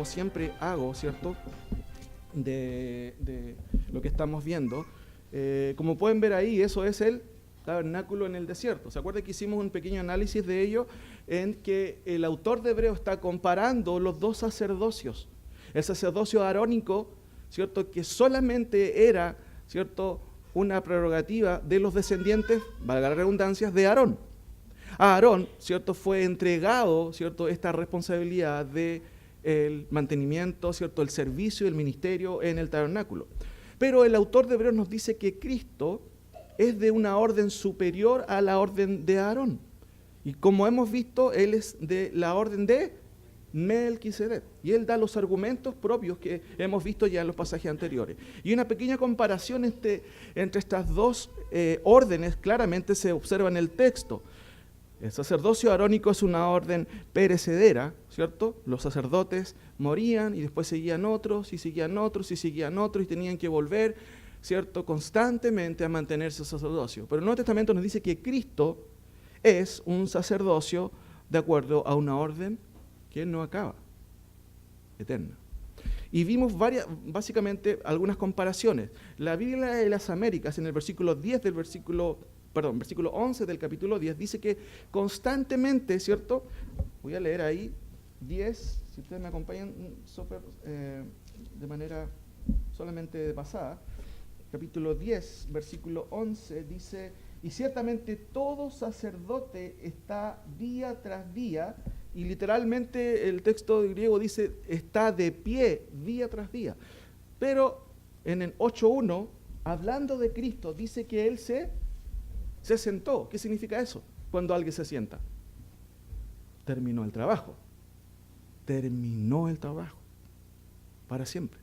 siempre hago, ¿cierto?, de lo que estamos viendo. Como pueden ver ahí, eso es el tabernáculo en el desierto. ¿Se acuerdan que hicimos un pequeño análisis de ello en que el autor de Hebreos está comparando los dos sacerdocios? El sacerdocio arónico, ¿cierto?, que solamente era, ¿cierto?, una prerrogativa de los descendientes, valga la redundancia, de Aarón. A Aarón, ¿cierto?, fue entregado, ¿cierto?, esta responsabilidad de el mantenimiento, ¿cierto?, el servicio y el ministerio en el tabernáculo. Pero el autor de Hebreos nos dice que Cristo es de una orden superior a la orden de Aarón. Y como hemos visto, Él es de la orden de Melquisedec. Y Él da los argumentos propios que hemos visto ya en los pasajes anteriores. Y una pequeña comparación entre estas dos órdenes claramente se observa en el texto. El sacerdocio arónico es una orden perecedera, ¿cierto? Los sacerdotes morían y después seguían otros y seguían otros y seguían otros y tenían que volver, ¿cierto?, constantemente a mantenerse el sacerdocio. Pero el Nuevo Testamento nos dice que Cristo es un sacerdocio de acuerdo a una orden que no acaba, eterna. Y vimos básicamente algunas comparaciones. La Biblia de las Américas, en el versículo 11 del capítulo 10, dice que constantemente, ¿cierto? Voy a leer ahí 10, si ustedes me acompañan de manera solamente de pasada. Capítulo 10, versículo 11, dice: y ciertamente todo sacerdote está día tras día, y literalmente el texto griego dice, está de pie día tras día. Pero en el 8.1, hablando de Cristo, dice que Él se sentó. ¿Qué significa eso? Cuando alguien se sienta. Terminó el trabajo. Terminó el trabajo. Para siempre.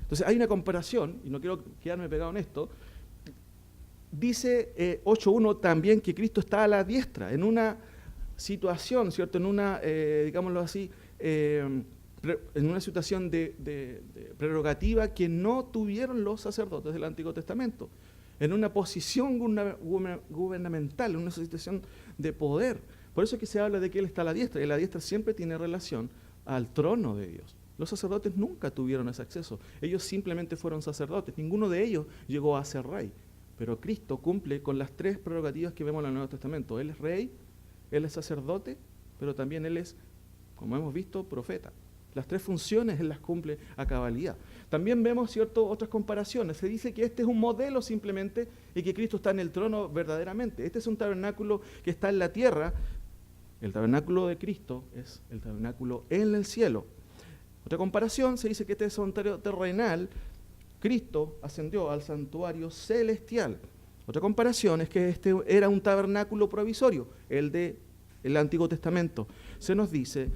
Entonces hay una comparación, y no quiero quedarme pegado en esto. Dice 8.1 también que Cristo está a la diestra, en una situación, ¿cierto? En una, digámoslo así, en una situación de prerrogativa que no tuvieron los sacerdotes del Antiguo Testamento. En una posición gubernamental, en una situación de poder. Por eso es que se habla de que Él está a la diestra, y la diestra siempre tiene relación al trono de Dios. Los sacerdotes nunca tuvieron ese acceso, ellos simplemente fueron sacerdotes, ninguno de ellos llegó a ser rey, pero Cristo cumple con las tres prerrogativas que vemos en el Nuevo Testamento. Él es rey, Él es sacerdote, pero también Él es, como hemos visto, profeta. Las tres funciones Él las cumple a cabalidad. También vemos, ¿cierto?, otras comparaciones. Se dice que este es un modelo simplemente y que Cristo está en el trono verdaderamente. Este es un tabernáculo que está en la tierra. El tabernáculo de Cristo es el tabernáculo en el cielo. Otra comparación, se dice que este es un santuario terrenal. Cristo ascendió al santuario celestial. Otra comparación es que este era un tabernáculo provisorio, el del Antiguo Testamento. Se nos dice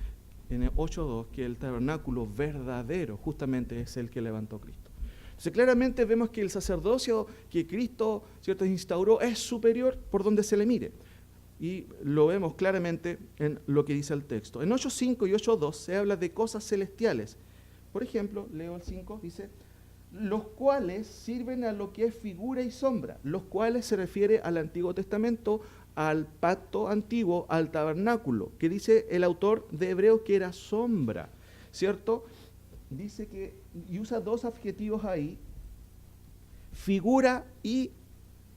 en el 8.2 que el tabernáculo verdadero justamente es el que levantó Cristo. Entonces claramente vemos que el sacerdocio que Cristo, ¿cierto?, instauró es superior por donde se le mire. Y lo vemos claramente en lo que dice el texto. En 8.5 y 8.2 se habla de cosas celestiales. Por ejemplo, leo el 5, dice: los cuales sirven a lo que es figura y sombra, los cuales se refiere al Antiguo Testamento, al pacto antiguo, al tabernáculo, que dice el autor de Hebreos que era sombra, ¿cierto? Dice que, y usa dos adjetivos ahí, figura y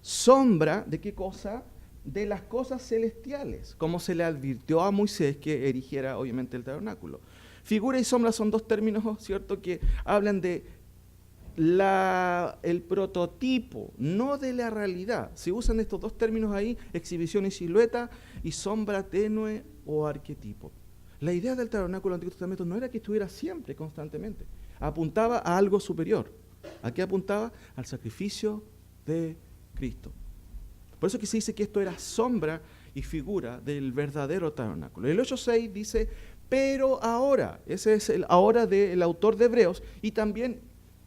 sombra, ¿de qué cosa? De las cosas celestiales, como se le advirtió a Moisés que erigiera obviamente el tabernáculo. Figura y sombra son dos términos, ¿cierto?, que hablan de el prototipo, no de la realidad. Se usan estos dos términos ahí, exhibición y silueta, y sombra tenue o arquetipo. La idea del tabernáculo del Antiguo Testamento no era que estuviera siempre, constantemente. Apuntaba a algo superior. ¿A qué apuntaba? Al sacrificio de Cristo. Por eso que se dice que esto era sombra y figura del verdadero tabernáculo. El 8.6 dice, pero ahora, ese es el ahora del autor de Hebreos, y también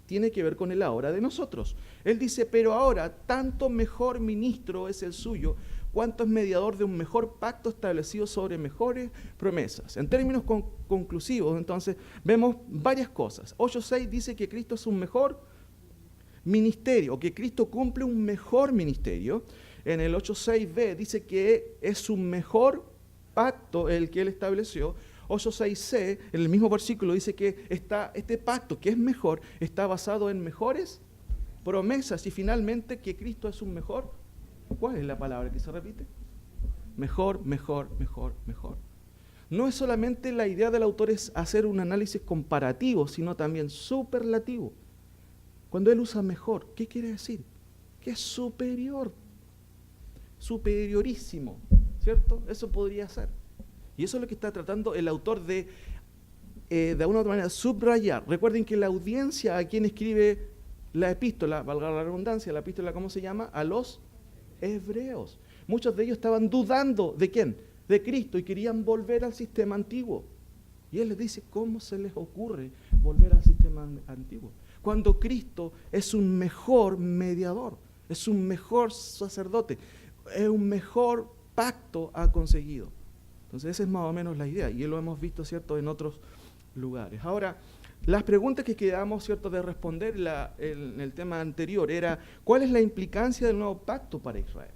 tiene que ver con el ahora de nosotros. Él dice, pero ahora, tanto mejor ministro es el suyo, cuanto es mediador de un mejor pacto establecido sobre mejores promesas. En términos conclusivos, entonces, vemos varias cosas. 8.6 dice que Cristo es un mejor ministerio, o que Cristo cumple un mejor ministerio. En el 8.6b dice que es un mejor pacto el que Él estableció, 8:6c, en el mismo versículo, dice que este pacto, que es mejor, está basado en mejores promesas y finalmente que Cristo es un mejor. ¿Cuál es la palabra que se repite? Mejor, mejor, mejor, mejor. No es solamente la idea del autor es hacer un análisis comparativo, sino también superlativo. Cuando él usa mejor, ¿qué quiere decir? Que es superior, superiorísimo, ¿cierto? Eso podría ser. Y eso es lo que está tratando el autor de una u otra manera, subrayar. Recuerden que la audiencia a quien escribe la epístola, valga la redundancia, la epístola, ¿cómo se llama? A los hebreos. Muchos de ellos estaban dudando, ¿de quién? De Cristo, y querían volver al sistema antiguo. Y él les dice, ¿cómo se les ocurre volver al sistema antiguo? Cuando Cristo es un mejor mediador, es un mejor sacerdote, es un mejor pacto ha conseguido. Entonces esa es más o menos la idea, y lo hemos visto, ¿cierto?, en otros lugares. Ahora, las preguntas que quedamos, ¿cierto?, de responder en el tema anterior era, ¿cuál es la implicancia del nuevo pacto para Israel?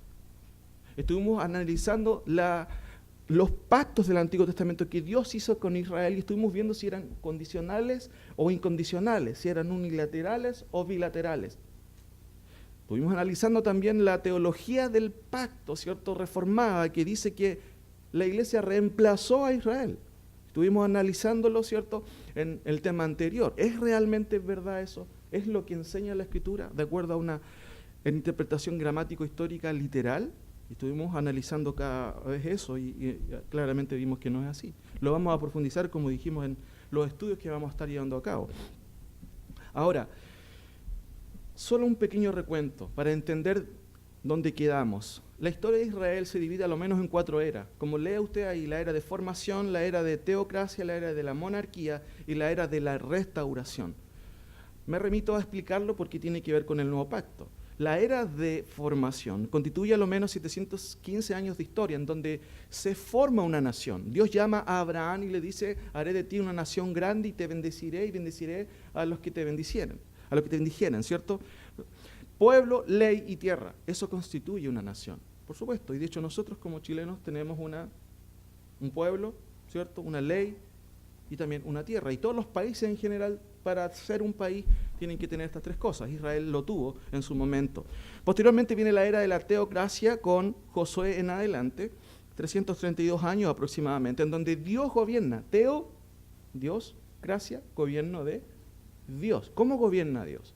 Estuvimos analizando los pactos del Antiguo Testamento que Dios hizo con Israel y estuvimos viendo si eran condicionales o incondicionales, si eran unilaterales o bilaterales. Estuvimos analizando también la teología del pacto, ¿cierto?, reformada, que dice que la iglesia reemplazó a Israel. Estuvimos analizándolo, ¿cierto?, en el tema anterior. ¿Es realmente verdad eso? ¿Es lo que enseña la Escritura de acuerdo a una interpretación gramático-histórica literal? Estuvimos analizando cada vez eso y claramente vimos que no es así. Lo vamos a profundizar, como dijimos, en los estudios que vamos a estar llevando a cabo. Ahora, solo un pequeño recuento para entender dónde quedamos. La historia de Israel se divide a lo menos en 4 eras. Como lee usted ahí, la era de formación, la era de teocracia, la era de la monarquía y la era de la restauración. Me remito a explicarlo porque tiene que ver con el nuevo pacto. La era de formación constituye a lo menos 715 años de historia en donde se forma una nación. Dios llama a Abraham y le dice, haré de ti una nación grande y te bendeciré y bendeciré a los que te bendicieren, a los que te bendijeren, ¿cierto? Pueblo, ley y tierra, eso constituye una nación, por supuesto. Y de hecho nosotros como chilenos tenemos un pueblo, ¿cierto? Una ley y también una tierra. Y todos los países en general, para ser un país, tienen que tener estas 3 cosas. Israel lo tuvo en su momento. Posteriormente viene la era de la teocracia con Josué en adelante, 332 años aproximadamente, en donde Dios gobierna. Teo, Dios, gracia, gobierno de Dios. ¿Cómo gobierna Dios?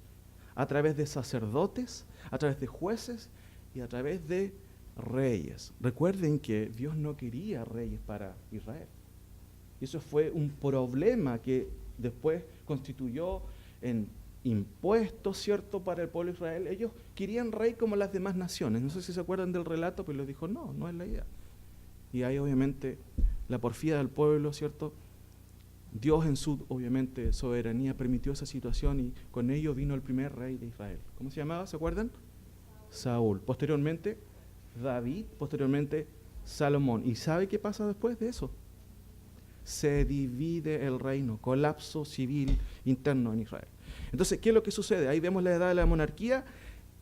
A través de sacerdotes, a través de jueces y a través de reyes. Recuerden que Dios no quería reyes para Israel. Y eso fue un problema que después constituyó en impuestos, ¿cierto?, para el pueblo de Israel. Ellos querían rey como las demás naciones. No sé si se acuerdan del relato, pero les dijo, no, no es la idea. Y ahí obviamente la porfía del pueblo, ¿cierto? Dios en su, obviamente, soberanía permitió esa situación y con ello vino el primer rey de Israel. ¿Cómo se llamaba? ¿Se acuerdan? Saúl. Posteriormente, David. Posteriormente, Salomón. ¿Y sabe qué pasa después de eso? Se divide el reino, colapso civil interno en Israel. Entonces, ¿qué es lo que sucede? Ahí vemos la edad de la monarquía,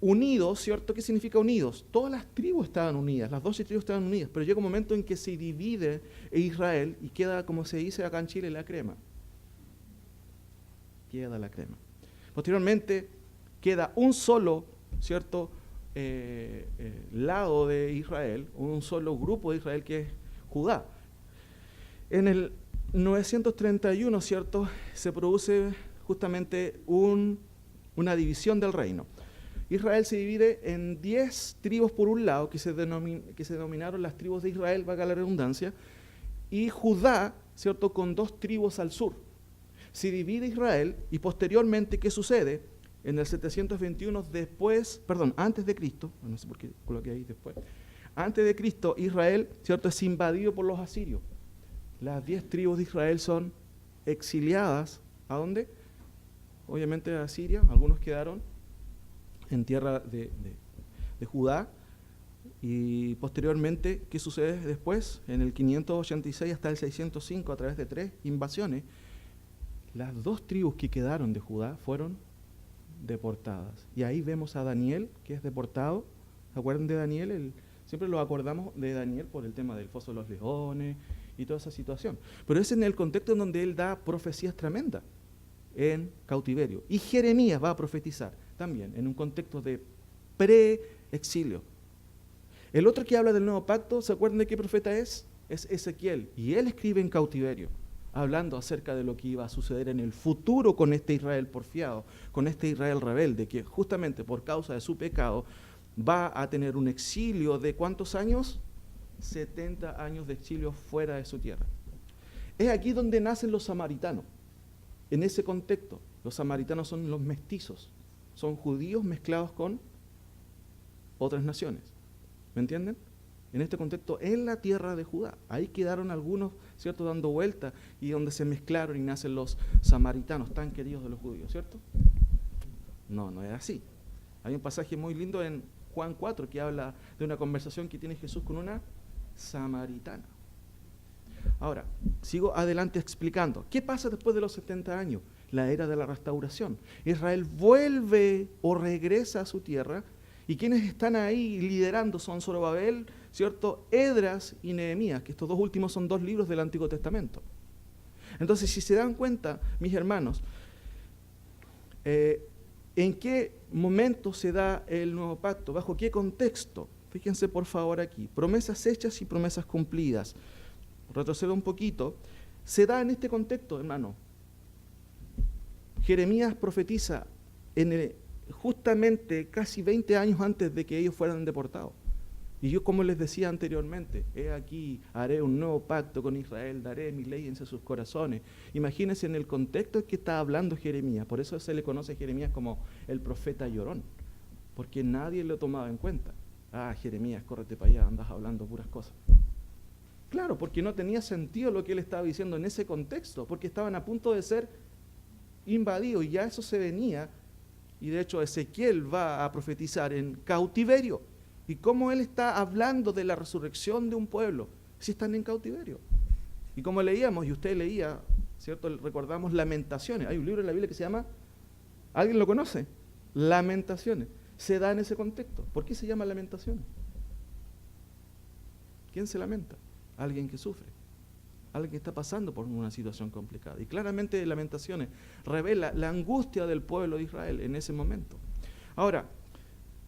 unidos, ¿cierto? ¿Qué significa unidos? Todas las tribus estaban unidas, las 12 tribus estaban unidas, pero llega un momento en que se divide Israel y queda, como se dice acá en Chile, la crema. Queda la crema. Posteriormente, queda un solo, ¿cierto?, lado de Israel, un solo grupo de Israel que es Judá. En el 931, ¿cierto?, se produce justamente una división del reino. Israel se divide en 10 tribus por un lado, que se denominaron las tribus de Israel, valga la redundancia, y Judá, ¿cierto?, con 2 tribus al sur. Se divide Israel y posteriormente, ¿qué sucede? En el 721 antes de Cristo, no sé por qué coloqué ahí después, antes de Cristo, Israel, ¿cierto?, es invadido por los asirios. Las 10 tribus de Israel son exiliadas. ¿A dónde? Obviamente a Siria. Algunos quedaron en tierra de Judá. Y posteriormente, ¿qué sucede después? En el 586 hasta el 605, a través de 3 invasiones, las 2 tribus que quedaron de Judá fueron deportadas. Y ahí vemos a Daniel, que es deportado. ¿Se acuerdan de Daniel? Siempre lo acordamos de Daniel por el tema del foso de los leones y toda esa situación. Pero es en el contexto en donde él da profecías tremendas en cautiverio. Y Jeremías va a profetizar también en un contexto de pre-exilio. El otro que habla del nuevo pacto, ¿se acuerdan de qué profeta es? Es Ezequiel. Y él escribe en cautiverio, hablando acerca de lo que iba a suceder en el futuro con este Israel porfiado, con este Israel rebelde, que justamente por causa de su pecado va a tener un exilio de ¿cuántos años? 70 años de exilio fuera de su tierra. Es aquí donde nacen los samaritanos. En ese contexto, los samaritanos son los mestizos, son judíos mezclados con otras naciones. ¿Me entienden? En este contexto, en la tierra de Judá. Ahí quedaron algunos, ¿cierto?, dando vuelta y donde se mezclaron y nacen los samaritanos, tan queridos de los judíos, ¿cierto? No, no es así. Hay un pasaje muy lindo en Juan 4 que habla de una conversación que tiene Jesús con una samaritana. Ahora, sigo adelante explicando. ¿Qué pasa después de los 70 años? La era de la restauración. Israel vuelve o regresa a su tierra. Y quienes están ahí liderando son Zorobabel, ¿cierto?, Esdras y Nehemías, que estos dos últimos son dos libros del Antiguo Testamento. Entonces, si se dan cuenta, mis hermanos, ¿en qué momento se da el nuevo pacto? ¿Bajo qué contexto? Fíjense por favor aquí. Promesas hechas y promesas cumplidas. Retrocedo un poquito. Se da en este contexto, hermano. Jeremías profetiza justamente casi 20 años antes de que ellos fueran deportados. Y yo, como les decía anteriormente, he aquí, haré un nuevo pacto con Israel, daré mis leyes en sus corazones. Imagínense en el contexto en que está hablando Jeremías. Por eso se le conoce a Jeremías como el profeta llorón, porque nadie lo tomaba en cuenta. Ah, Jeremías, córrete para allá, andas hablando puras cosas. Claro, porque no tenía sentido lo que él estaba diciendo en ese contexto, porque estaban a punto de ser invadidos y ya eso se venía. Y de hecho Ezequiel va a profetizar en cautiverio. ¿Y cómo él está hablando de la resurrección de un pueblo si están en cautiverio? Y como leíamos, y usted leía, ¿cierto? Recordamos Lamentaciones. Hay un libro en la Biblia que se llama, ¿alguien lo conoce? Lamentaciones. Se da en ese contexto. ¿Por qué se llama Lamentaciones? ¿Quién se lamenta? Alguien que sufre. Alguien que está pasando por una situación complicada. Y claramente Lamentaciones revela la angustia del pueblo de Israel en ese momento. Ahora,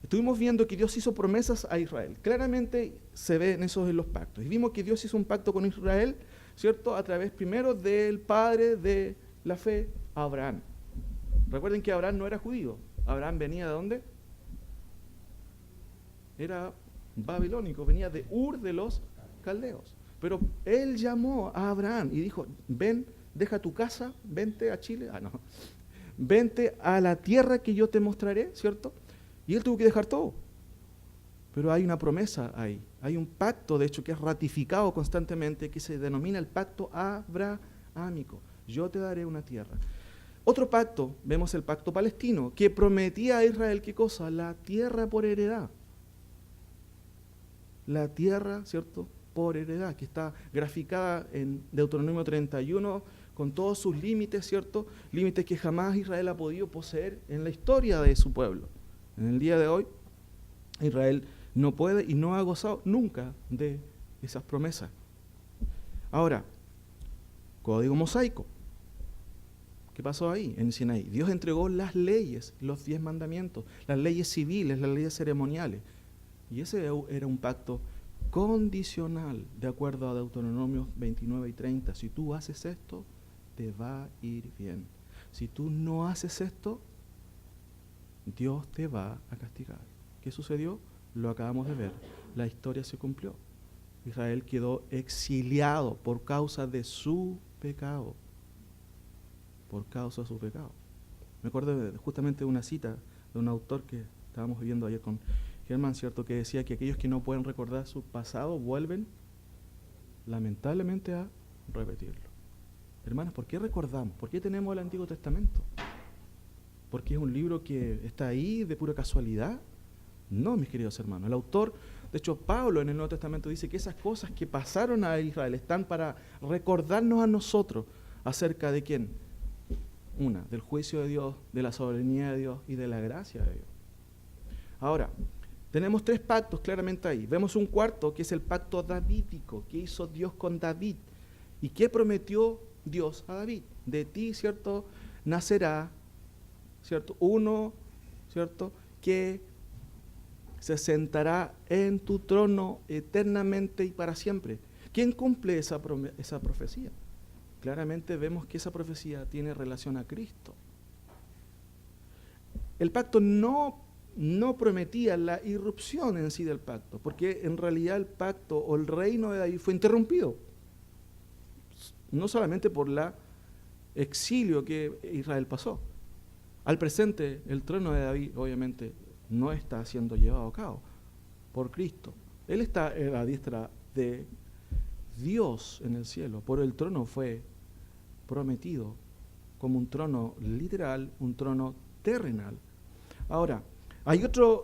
estuvimos viendo que Dios hizo promesas a Israel. Claramente se ve en los pactos. Y vimos que Dios hizo un pacto con Israel, ¿cierto? A través primero del padre de la fe, Abraham. Recuerden que Abraham no era judío. Abraham venía ¿de dónde? Era babilónico, venía de Ur de los caldeos. Pero él llamó a Abraham y dijo, ven, deja tu casa, vente a Chile. Vente a la tierra que yo te mostraré, ¿cierto? Y él tuvo que dejar todo. Pero hay una promesa ahí. Hay un pacto, de hecho, que es ratificado constantemente, que se denomina el pacto abrahámico. Yo te daré una tierra. Otro pacto, vemos el pacto palestino, que prometía a Israel, ¿qué cosa? La tierra por heredad. La tierra, ¿cierto?, por heredad, que está graficada en Deuteronomio 31, con todos sus límites, ¿cierto? Límites que jamás Israel ha podido poseer en la historia de su pueblo. En el día de hoy, Israel no puede y no ha gozado nunca de esas promesas. Ahora, código mosaico. ¿Qué pasó ahí en Sinaí? Dios entregó las leyes, los 10 mandamientos, las leyes civiles, las leyes ceremoniales. Y ese era un pacto condicional, de acuerdo a Deuteronomio 29 y 30. Si tú haces esto, te va a ir bien. Si tú no haces esto, Dios te va a castigar. ¿Qué sucedió? Lo acabamos de ver. La historia se cumplió. Israel quedó exiliado por causa de su pecado. Por causa de su pecado. Me acuerdo justamente de una cita de un autor que estábamos viendo ayer con Germán, ¿cierto?, que decía que aquellos que no pueden recordar su pasado vuelven lamentablemente a repetirlo. Hermanos, ¿por qué recordamos? ¿Por qué tenemos el Antiguo Testamento? ¿Porque es un libro que está ahí de pura casualidad? No, mis queridos hermanos. El autor, de hecho, Pablo en el Nuevo Testamento dice que esas cosas que pasaron a Israel están para recordarnos a nosotros acerca de quién. Una, del juicio de Dios, de la soberanía de Dios y de la gracia de Dios. Ahora, tenemos 3 pactos claramente ahí. Vemos un cuarto que es el pacto davídico que hizo Dios con David. ¿Y qué prometió Dios a David? De ti, ¿cierto?, nacerá, ¿cierto?, uno, ¿cierto?, que se sentará en tu trono eternamente y para siempre. ¿Quién cumple esa profecía? Claramente vemos que esa profecía tiene relación a Cristo. El pacto no prometía la irrupción en sí del pacto, porque en realidad el pacto o el reino de David fue interrumpido, no solamente por el exilio que Israel pasó. Al presente, el trono de David, obviamente, no está siendo llevado a cabo por Cristo. Él está en la diestra de Dios en el cielo. Por el trono fue prometido como un trono literal, un trono terrenal. Ahora, hay otro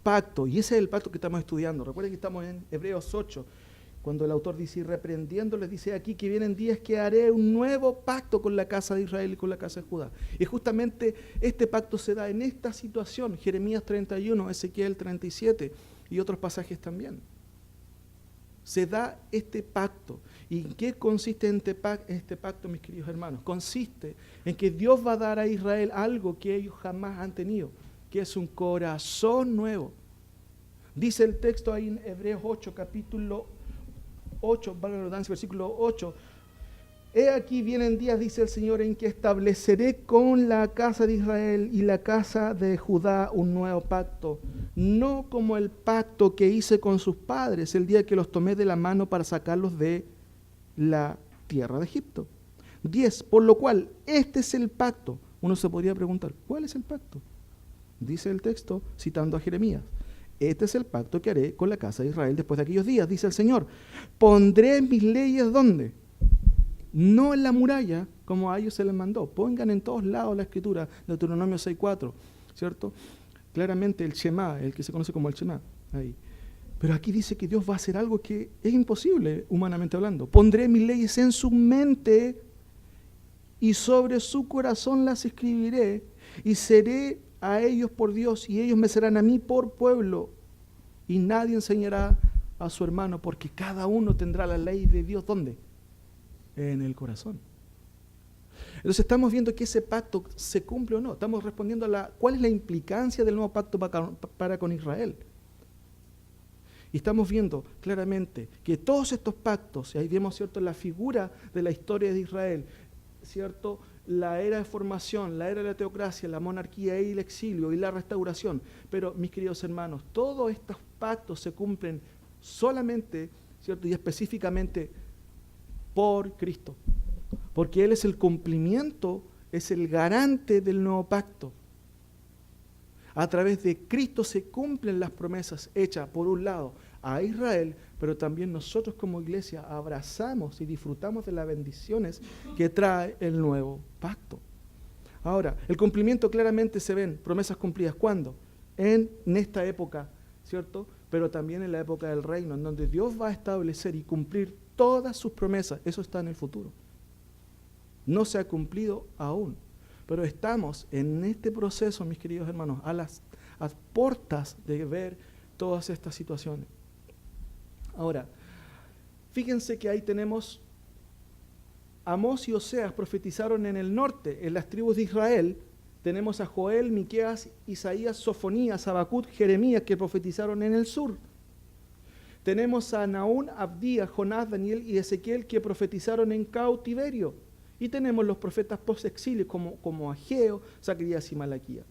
pacto, y ese es el pacto que estamos estudiando. Recuerden que estamos en Hebreos 8, cuando el autor dice, y reprendiéndoles, dice aquí que vienen días que haré un nuevo pacto con la casa de Israel y con la casa de Judá. Y justamente este pacto se da en esta situación, Jeremías 31, Ezequiel 37 y otros pasajes también. Se da este pacto. ¿Y en qué consiste este pacto, mis queridos hermanos? Consiste en que Dios va a dar a Israel algo que ellos jamás han tenido, que es un corazón nuevo. Dice el texto ahí en Hebreos 8, capítulo 8, versículo 8. He aquí vienen días, dice el Señor, en que estableceré con la casa de Israel y la casa de Judá un nuevo pacto, no como el pacto que hice con sus padres el día que los tomé de la mano para sacarlos de la tierra de Egipto. 10. Por lo cual, este es el pacto. Uno se podría preguntar, ¿cuál es el pacto? Dice el texto, citando a Jeremías. Este es el pacto que haré con la casa de Israel después de aquellos días, dice el Señor. Pondré mis leyes, ¿dónde? No en la muralla, como a ellos se les mandó. Pongan en todos lados la escritura, Deuteronomio 6:4, ¿cierto? Claramente el Shema, el que se conoce como el Shema, ahí. Pero aquí dice que Dios va a hacer algo que es imposible, humanamente hablando. Pondré mis leyes en su mente y sobre su corazón las escribiré y seré a ellos por Dios y ellos me serán a mí por pueblo. Y nadie enseñará a su hermano porque cada uno tendrá la ley de Dios, ¿dónde? En el corazón. Entonces estamos viendo que ese pacto se cumple o no. Estamos respondiendo a cuál es la implicancia del nuevo pacto para con Israel. Y estamos viendo claramente que todos estos pactos, y ahí vemos, ¿cierto?, la figura de la historia de Israel, ¿cierto?, la era de formación, la era de la teocracia, la monarquía y el exilio y la restauración. Pero, mis queridos hermanos, todos estos pactos se cumplen solamente, ¿cierto?, y específicamente por Cristo. Porque Él es el cumplimiento, es el garante del nuevo pacto. A través de Cristo se cumplen las promesas hechas, por un lado, a Israel, pero también nosotros como iglesia abrazamos y disfrutamos de las bendiciones que trae el nuevo pacto. Ahora, el cumplimiento claramente se ven, promesas cumplidas. ¿Cuándo? En esta época, ¿cierto? Pero también en la época del reino, en donde Dios va a establecer y cumplir todas sus promesas. Eso está en el futuro. No se ha cumplido aún. Pero estamos en este proceso, mis queridos hermanos, a las puertas de ver todas estas situaciones. Ahora, fíjense que ahí tenemos Amós y Oseas profetizaron en el norte, en las tribus de Israel. Tenemos a Joel, Miqueas, Isaías, Sofonías, Habacuc, Jeremías que profetizaron en el sur. Tenemos a Nahum, Abdías, Jonás, Daniel y Ezequiel que profetizaron en cautiverio. Y tenemos los profetas post-exilio como Ageo, Zacarías y Malaquías.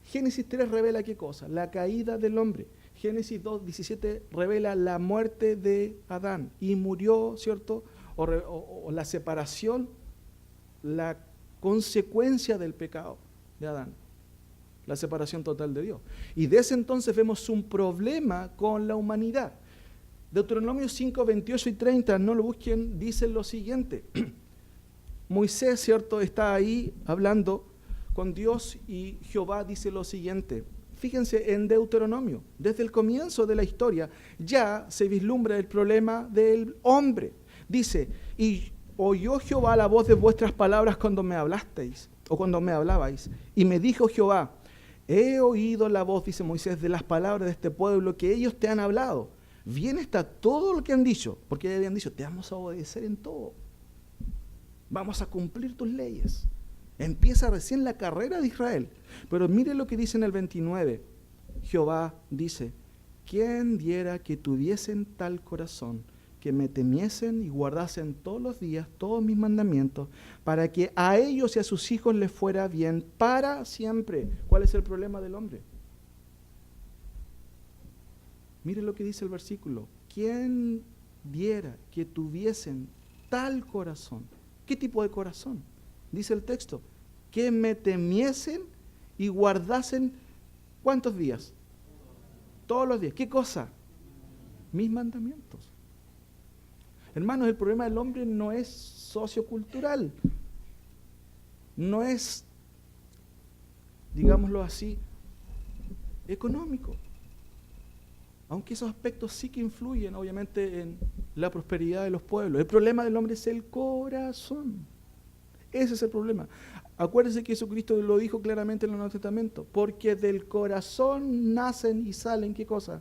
Génesis 3 revela ¿qué cosa? La caída del hombre. Génesis 2:17 revela la muerte de Adán y murió, ¿cierto? O la separación, la consecuencia del pecado de Adán, la separación total de Dios. Y desde entonces vemos un problema con la humanidad. Deuteronomio 5, 28 y 30, no lo busquen, dicen lo siguiente. Moisés, ¿cierto?, está ahí hablando con Dios y Jehová dice lo siguiente. Fíjense en Deuteronomio, desde el comienzo de la historia ya se vislumbra el problema del hombre. Dice, y oyó Jehová la voz de vuestras palabras cuando me hablasteis, o cuando me hablabais. Y me dijo Jehová, he oído la voz, dice Moisés, de las palabras de este pueblo que ellos te han hablado. Bien está todo lo que han dicho, porque habían dicho, te vamos a obedecer en todo. Vamos a cumplir tus leyes. Empieza recién la carrera de Israel. Pero mire lo que dice en el 29. Jehová dice, ¿quién diera que tuviesen tal corazón, que me temiesen y guardasen todos los días todos mis mandamientos, para que a ellos y a sus hijos les fuera bien para siempre? ¿Cuál es el problema del hombre? Mire lo que dice el versículo. ¿Quién diera que tuviesen tal corazón? ¿Qué tipo de corazón? Dice el texto, que me temiesen y guardasen, ¿cuántos días? Todos los días. ¿Qué cosa? Mis mandamientos. Hermanos, el problema del hombre no es sociocultural, no es, digámoslo así, económico. Aunque esos aspectos sí que influyen, obviamente, en la prosperidad de los pueblos. El problema del hombre es el corazón. Ese es el problema. Acuérdense que Jesucristo lo dijo claramente en el Nuevo Testamento. Porque del corazón nacen y salen, ¿qué cosa?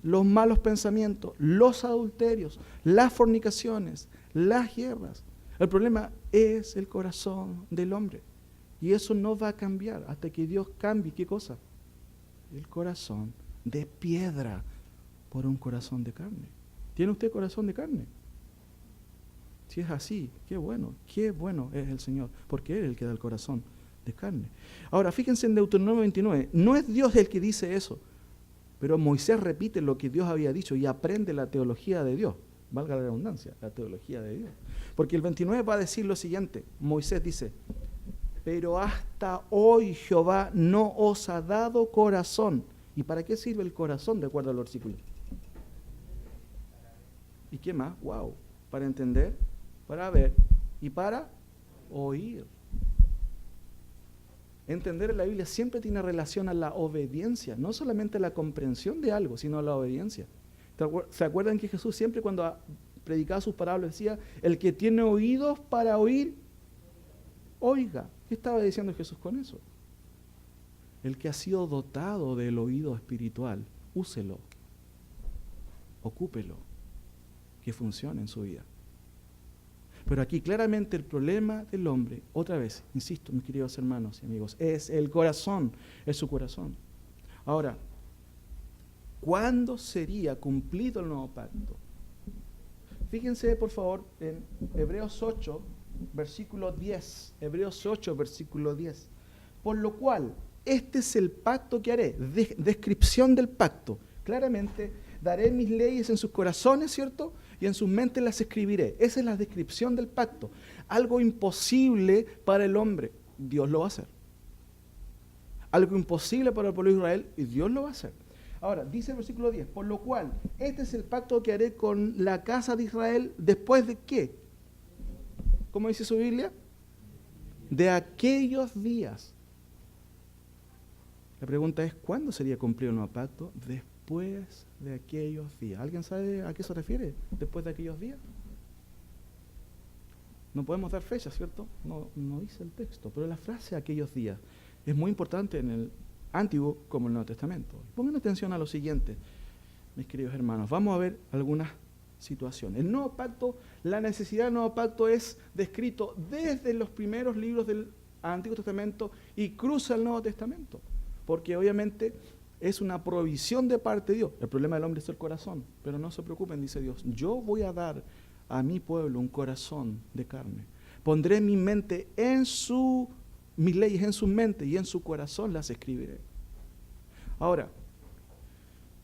Los malos pensamientos, los adulterios, las fornicaciones, las guerras. El problema es el corazón del hombre. Y eso no va a cambiar hasta que Dios cambie, ¿qué cosa? El corazón de piedra por un corazón de carne. ¿Tiene usted corazón de carne? Si es así, qué bueno es el Señor, porque Él es el que da el corazón de carne. Ahora, fíjense en Deuteronomio 29, no es Dios el que dice eso, pero Moisés repite lo que Dios había dicho y aprende la teología de Dios, valga la redundancia, la teología de Dios. Porque el 29 va a decir lo siguiente, Moisés dice, pero hasta hoy Jehová no os ha dado corazón. ¿Y para qué sirve el corazón de acuerdo al versículo? ¿Y qué más? Wow, para entender, para ver y para oír. Entender en la Biblia siempre tiene relación a la obediencia, no solamente a la comprensión de algo, sino a la obediencia. ¿Se acuerdan que Jesús siempre cuando predicaba sus parábolas decía, el que tiene oídos para oír, oiga? ¿Qué estaba diciendo Jesús con eso? El que ha sido dotado del oído espiritual, úselo, ocúpelo, que funcione en su vida. Pero aquí claramente el problema del hombre, otra vez, insisto, mis queridos hermanos y amigos, es el corazón, es su corazón. Ahora, ¿cuándo sería cumplido el nuevo pacto? Fíjense, por favor, en Hebreos 8, versículo 10. Hebreos 8, versículo 10. Por lo cual, este es el pacto que haré. Descripción del pacto. Claramente, daré mis leyes en sus corazones, ¿cierto? Y en sus mentes las escribiré. Esa es la descripción del pacto. Algo imposible para el hombre, Dios lo va a hacer. Algo imposible para el pueblo de Israel, y Dios lo va a hacer. Ahora, dice el versículo 10, por lo cual, este es el pacto que haré con la casa de Israel, ¿después de qué? ¿Cómo dice su Biblia? De aquellos días. La pregunta es, ¿cuándo sería cumplido el nuevo pacto? Después de aquellos días. ¿Alguien sabe a qué se refiere? ¿Después de aquellos días? No podemos dar fecha, ¿cierto? No dice el texto, pero la frase aquellos días es muy importante en el Antiguo como el Nuevo Testamento. Pongan atención a lo siguiente, mis queridos hermanos. Vamos a ver algunas situaciones. El nuevo pacto, la necesidad del nuevo pacto es descrito desde los primeros libros del Antiguo Testamento y cruza el Nuevo Testamento. Porque obviamente es una provisión de parte de Dios. El problema del hombre es el corazón, pero no se preocupen, dice Dios. Yo voy a dar a mi pueblo un corazón de carne. Pondré mi mente mis leyes en su mente y en su corazón las escribiré. Ahora,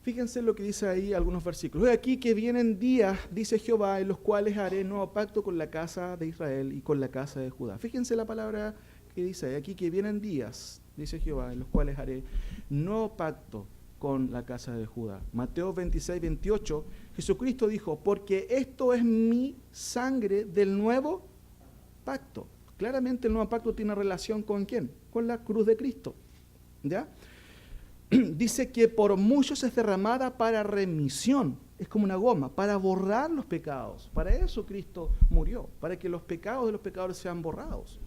fíjense lo que dice ahí algunos versículos. He aquí que vienen días, dice Jehová, en los cuales haré nuevo pacto con la casa de Israel y con la casa de Judá. Fíjense la palabra que dice, aquí que vienen días, dice Jehová, en los cuales haré nuevo pacto con la casa de Judá. Mateo 26, 28, Jesucristo dijo, porque esto es mi sangre del nuevo pacto. Claramente el nuevo pacto tiene relación con ¿quién? Con la cruz de Cristo. ¿Ya? Dice que por muchos es derramada para remisión. Es como una goma, para borrar los pecados. Para eso Cristo murió, para que los pecados de los pecadores sean borrados.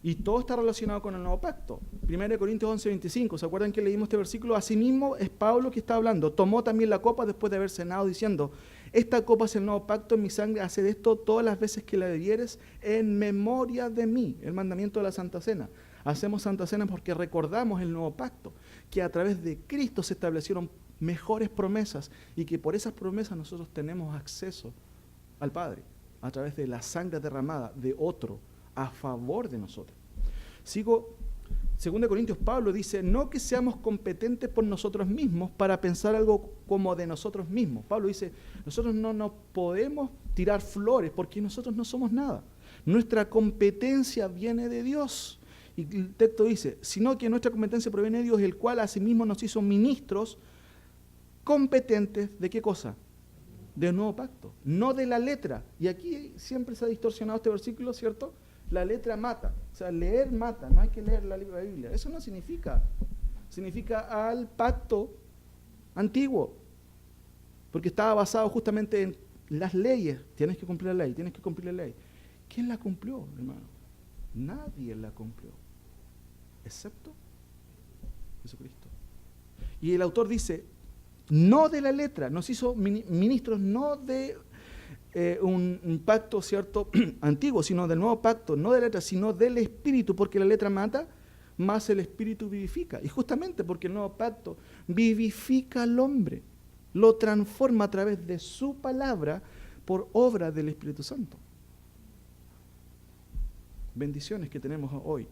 Y todo está relacionado con el nuevo pacto. 1 Corintios 11, 25. ¿Se acuerdan que leímos este versículo? Asimismo es Pablo que está hablando. Tomó también la copa después de haber cenado diciendo, Esta copa es el nuevo pacto en mi sangre, haced esto todas las veces que la bebieres en memoria de mí, el mandamiento de la Santa Cena. Hacemos Santa Cena porque recordamos el nuevo pacto, que a través de Cristo se establecieron mejores promesas y que por esas promesas nosotros tenemos acceso al Padre, a través de la sangre derramada de otro a favor de nosotros. Sigo, 2 Corintios, Pablo dice, no que seamos competentes por nosotros mismos para pensar algo como de nosotros mismos. Pablo dice, nosotros no nos podemos tirar flores porque nosotros no somos nada. Nuestra competencia viene de Dios. Y el texto dice, sino que nuestra competencia proviene de Dios, el cual asimismo nos hizo ministros competentes ¿de qué cosa? Del nuevo pacto, no de la letra. Y aquí siempre se ha distorsionado este versículo, ¿cierto? La letra mata, o sea, leer mata, no hay que leer la Biblia. Eso no significa, significa al pacto antiguo, porque estaba basado justamente en las leyes. Tienes que cumplir la ley, tienes que cumplir la ley. ¿Quién la cumplió, hermano? Nadie la cumplió, excepto Jesucristo. Y el autor dice, no de la letra, nos hizo ministros no de un pacto, ¿cierto?, antiguo, sino del nuevo pacto, no de la letra, sino del Espíritu, porque la letra mata, más el Espíritu vivifica. Y justamente porque el nuevo pacto vivifica al hombre, lo transforma a través de su palabra por obra del Espíritu Santo. Bendiciones que tenemos hoy.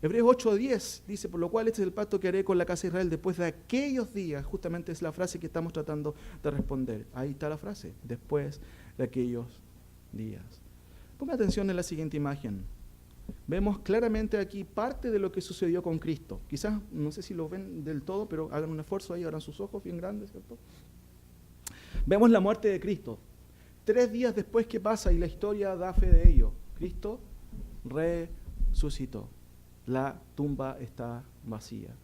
Hebreos 8:10 dice, por lo cual este es el pacto que haré con la casa de Israel después de aquellos días. Justamente es la frase que estamos tratando de responder. Ahí está la frase, después de aquellos días. Ponga atención en la siguiente imagen. Vemos claramente aquí parte de lo que sucedió con Cristo. Quizás, no sé si lo ven del todo, pero hagan un esfuerzo ahí, abran sus ojos bien grandes, ¿cierto? Vemos la muerte de Cristo. 3 días después, ¿qué pasa? Y la historia da fe de ello. Cristo resucitó. La tumba está vacía.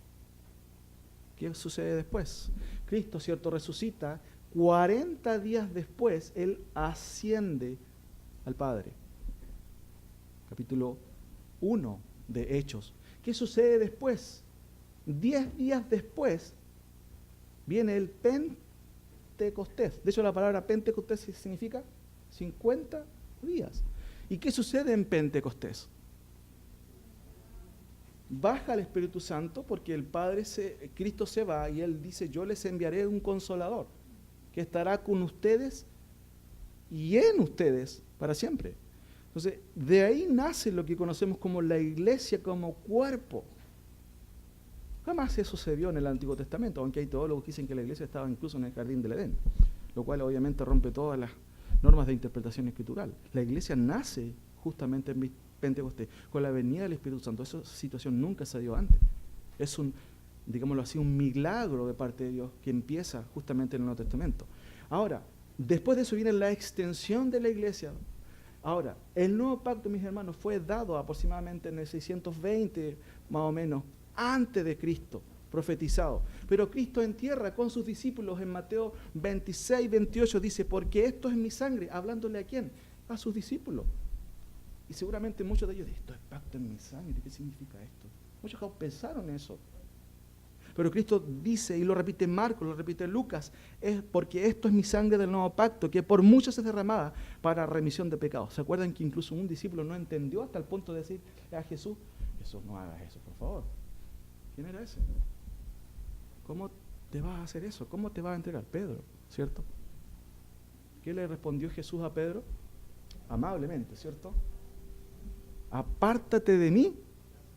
¿Qué sucede después? Cristo, ¿cierto?, resucita. 40 días después, Él asciende al Padre. Capítulo 1 de Hechos. ¿Qué sucede después? 10 días después viene el Pentecostés. De hecho, la palabra Pentecostés significa 50 días. ¿Y qué sucede en Pentecostés? Baja el Espíritu Santo porque el Padre, Cristo se va y Él dice, yo les enviaré un Consolador que estará con ustedes y en ustedes para siempre. Entonces, de ahí nace lo que conocemos como la iglesia como cuerpo. Jamás eso se vio en el Antiguo Testamento, aunque hay teólogos que dicen que la iglesia estaba incluso en el jardín del Edén, lo cual obviamente rompe todas las normas de interpretación escritural. La iglesia nace justamente en Pentecostés, con la venida del Espíritu Santo. Esa situación nunca se dio antes. Es un, digámoslo así, un milagro de parte de Dios que empieza justamente en el Nuevo Testamento. Ahora, después de eso viene la extensión de la iglesia. Ahora, el nuevo pacto, mis hermanos, fue dado aproximadamente en el 620, más o menos, antes de Cristo, profetizado. Pero Cristo en tierra con sus discípulos en Mateo 26, 28 dice, porque esto es mi sangre, hablándole a quién, a sus discípulos. Y seguramente muchos de ellos, esto es pacto en mi sangre, ¿qué significa esto? Muchos pensaron eso. Pero Cristo dice, y lo repite Marcos, lo repite Lucas, es porque esto es mi sangre del nuevo pacto, que por muchos es derramada para remisión de pecados. ¿Se acuerdan que incluso un discípulo no entendió hasta el punto de decir a Jesús, Jesús, no hagas eso, por favor? ¿Quién era ese? ¿Cómo te vas a hacer eso? ¿Cómo te vas a entregar? Pedro, ¿cierto? ¿Qué le respondió Jesús a Pedro? Amablemente, ¿cierto? Apártate de mí,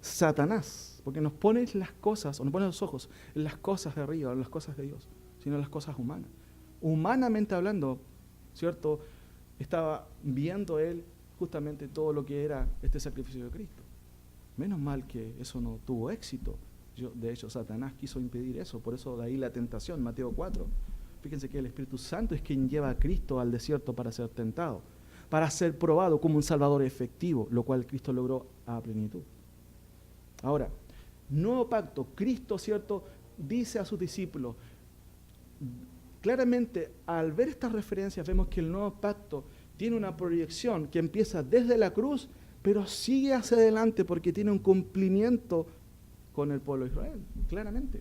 Satanás, porque nos pones las cosas, o nos pones los ojos en las cosas de arriba, en las cosas de Dios, sino en las cosas humanas. Humanamente hablando, ¿cierto? Estaba viendo él justamente todo lo que era este sacrificio de Cristo. Menos mal que eso no tuvo éxito. De hecho, Satanás quiso impedir eso, por eso de ahí la tentación, Mateo 4. Fíjense que el Espíritu Santo es quien lleva a Cristo al desierto para ser tentado, para ser probado como un Salvador efectivo, lo cual Cristo logró a plenitud. Ahora, nuevo pacto, Cristo, ¿cierto?, dice a sus discípulos, claramente al ver estas referencias vemos que el nuevo pacto tiene una proyección que empieza desde la cruz, pero sigue hacia adelante porque tiene un cumplimiento con el pueblo de Israel, claramente.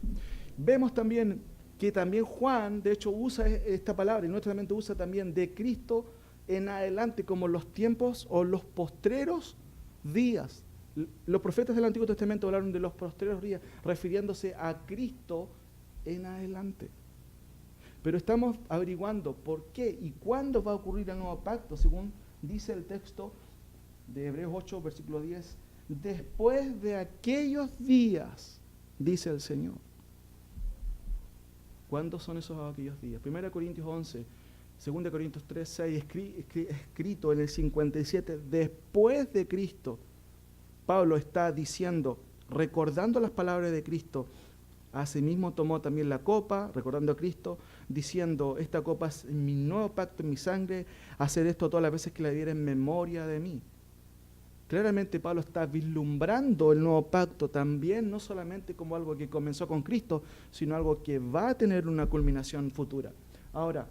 Vemos también que también Juan, de hecho, usa esta palabra, y Nuevo Testamento usa también de Cristo en adelante, como los tiempos o los postreros días. Los profetas del Antiguo Testamento hablaron de los postreros días, refiriéndose a Cristo en adelante. Pero estamos averiguando por qué y cuándo va a ocurrir el nuevo pacto, según dice el texto de Hebreos 8, versículo 10. Después de aquellos días, dice el Señor. ¿Cuándo son esos aquellos días? 1 Corintios 11, 2 Corintios 3, 6, escrito en el 57, después de Cristo. Pablo está diciendo, recordando las palabras de Cristo, asimismo tomó también la copa, recordando a Cristo, diciendo, esta copa es mi nuevo pacto en mi sangre, hacer esto todas las veces que la diera en memoria de mí. Claramente Pablo está vislumbrando el nuevo pacto también, no solamente como algo que comenzó con Cristo, sino algo que va a tener una culminación futura. Ahora,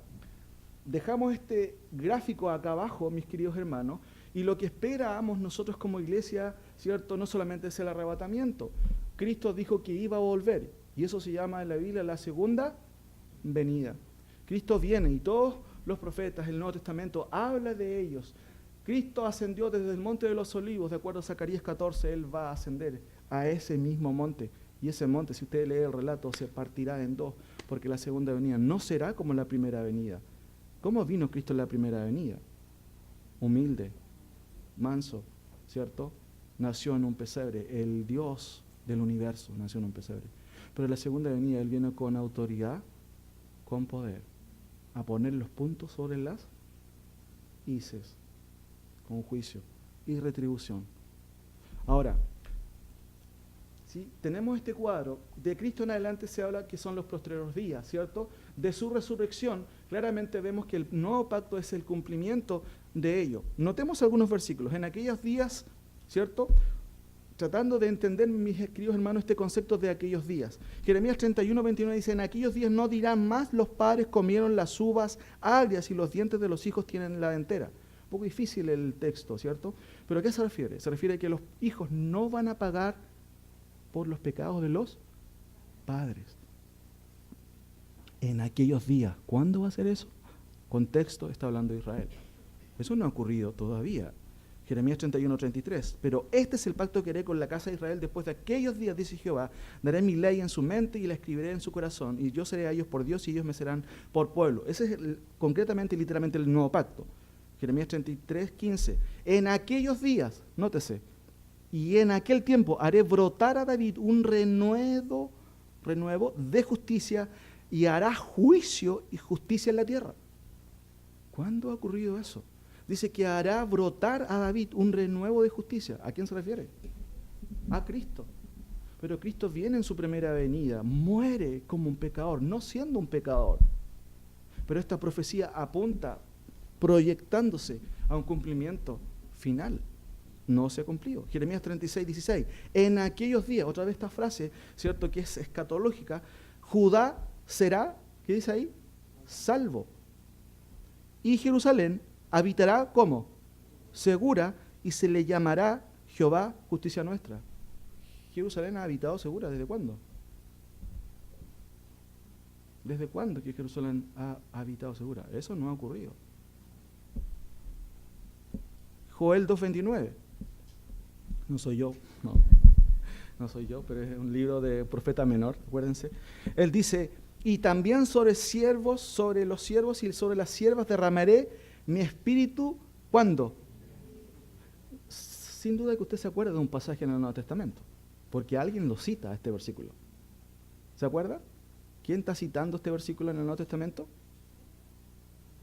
dejamos este gráfico acá abajo, mis queridos hermanos, y lo que esperamos nosotros como iglesia, ¿cierto? No solamente es el arrebatamiento. Cristo dijo que iba a volver, y eso se llama en la Biblia la segunda venida. Cristo viene y todos los profetas, el Nuevo Testamento, habla de ellos. Cristo ascendió desde el monte de los olivos, de acuerdo a Zacarías 14, Él va a ascender a ese mismo monte. Y ese monte, si usted lee el relato, se partirá en dos, porque la segunda venida no será como la primera venida. ¿Cómo vino Cristo en la primera venida? Humilde, manso, ¿cierto? Nació en un pesebre, el Dios del universo nació en un pesebre. Pero en la segunda venida Él viene con autoridad, con poder, a poner los puntos sobre las ises, con juicio y retribución. Ahora, ¿sí? Tenemos este cuadro, de Cristo en adelante se habla que son los postreros días, ¿cierto? De su resurrección, claramente vemos que el nuevo pacto es el cumplimiento de ello. Notemos algunos versículos, en aquellos días, ¿cierto? Tratando de entender, mis queridos hermanos, este concepto de aquellos días. Jeremías 31, 29 dice, en aquellos días no dirán más los padres comieron las uvas agrias y los dientes de los hijos tienen la dentera. Un poco difícil el texto, ¿cierto? ¿Pero a qué se refiere? Se refiere a que los hijos no van a pagar por los pecados de los padres. En aquellos días, ¿cuándo va a ser eso? Contexto, está hablando de Israel. Eso no ha ocurrido todavía. Jeremías 31, 33. Pero este es el pacto que haré con la casa de Israel después de aquellos días, dice Jehová. Daré mi ley en su mente y la escribiré en su corazón. Y yo seré a ellos por Dios y ellos me serán por pueblo. Ese es concretamente y literalmente el nuevo pacto. Jeremías 33, 15. En aquellos días, nótese, y en aquel tiempo haré brotar a David un renuevo de justicia y hará juicio y justicia en la tierra. ¿Cuándo ha ocurrido eso? Dice que hará brotar a David un renuevo de justicia. ¿A quién se refiere? A Cristo. Pero Cristo viene en su primera venida, muere como un pecador, no siendo un pecador. Pero esta profecía apunta, proyectándose a un cumplimiento final. No se ha cumplido. Jeremías 36, 16. En aquellos días, otra vez esta frase, ¿cierto? Que es escatológica, Judá será, ¿qué dice ahí? Salvo. Y Jerusalén habitará, ¿cómo? Segura, y se le llamará Jehová, justicia nuestra. Jerusalén ha habitado segura, ¿desde cuándo? ¿Desde cuándo que Jerusalén ha habitado segura? Eso no ha ocurrido. Joel 2:29. No soy yo, no soy yo, pero es un libro de profeta menor, acuérdense. Él dice, y también sobre los siervos y sobre las siervas derramaré mi espíritu, ¿cuándo? Sin duda que usted se acuerda de un pasaje en el Nuevo Testamento, porque alguien lo cita, este versículo. ¿Se acuerda? ¿Quién está citando este versículo en el Nuevo Testamento?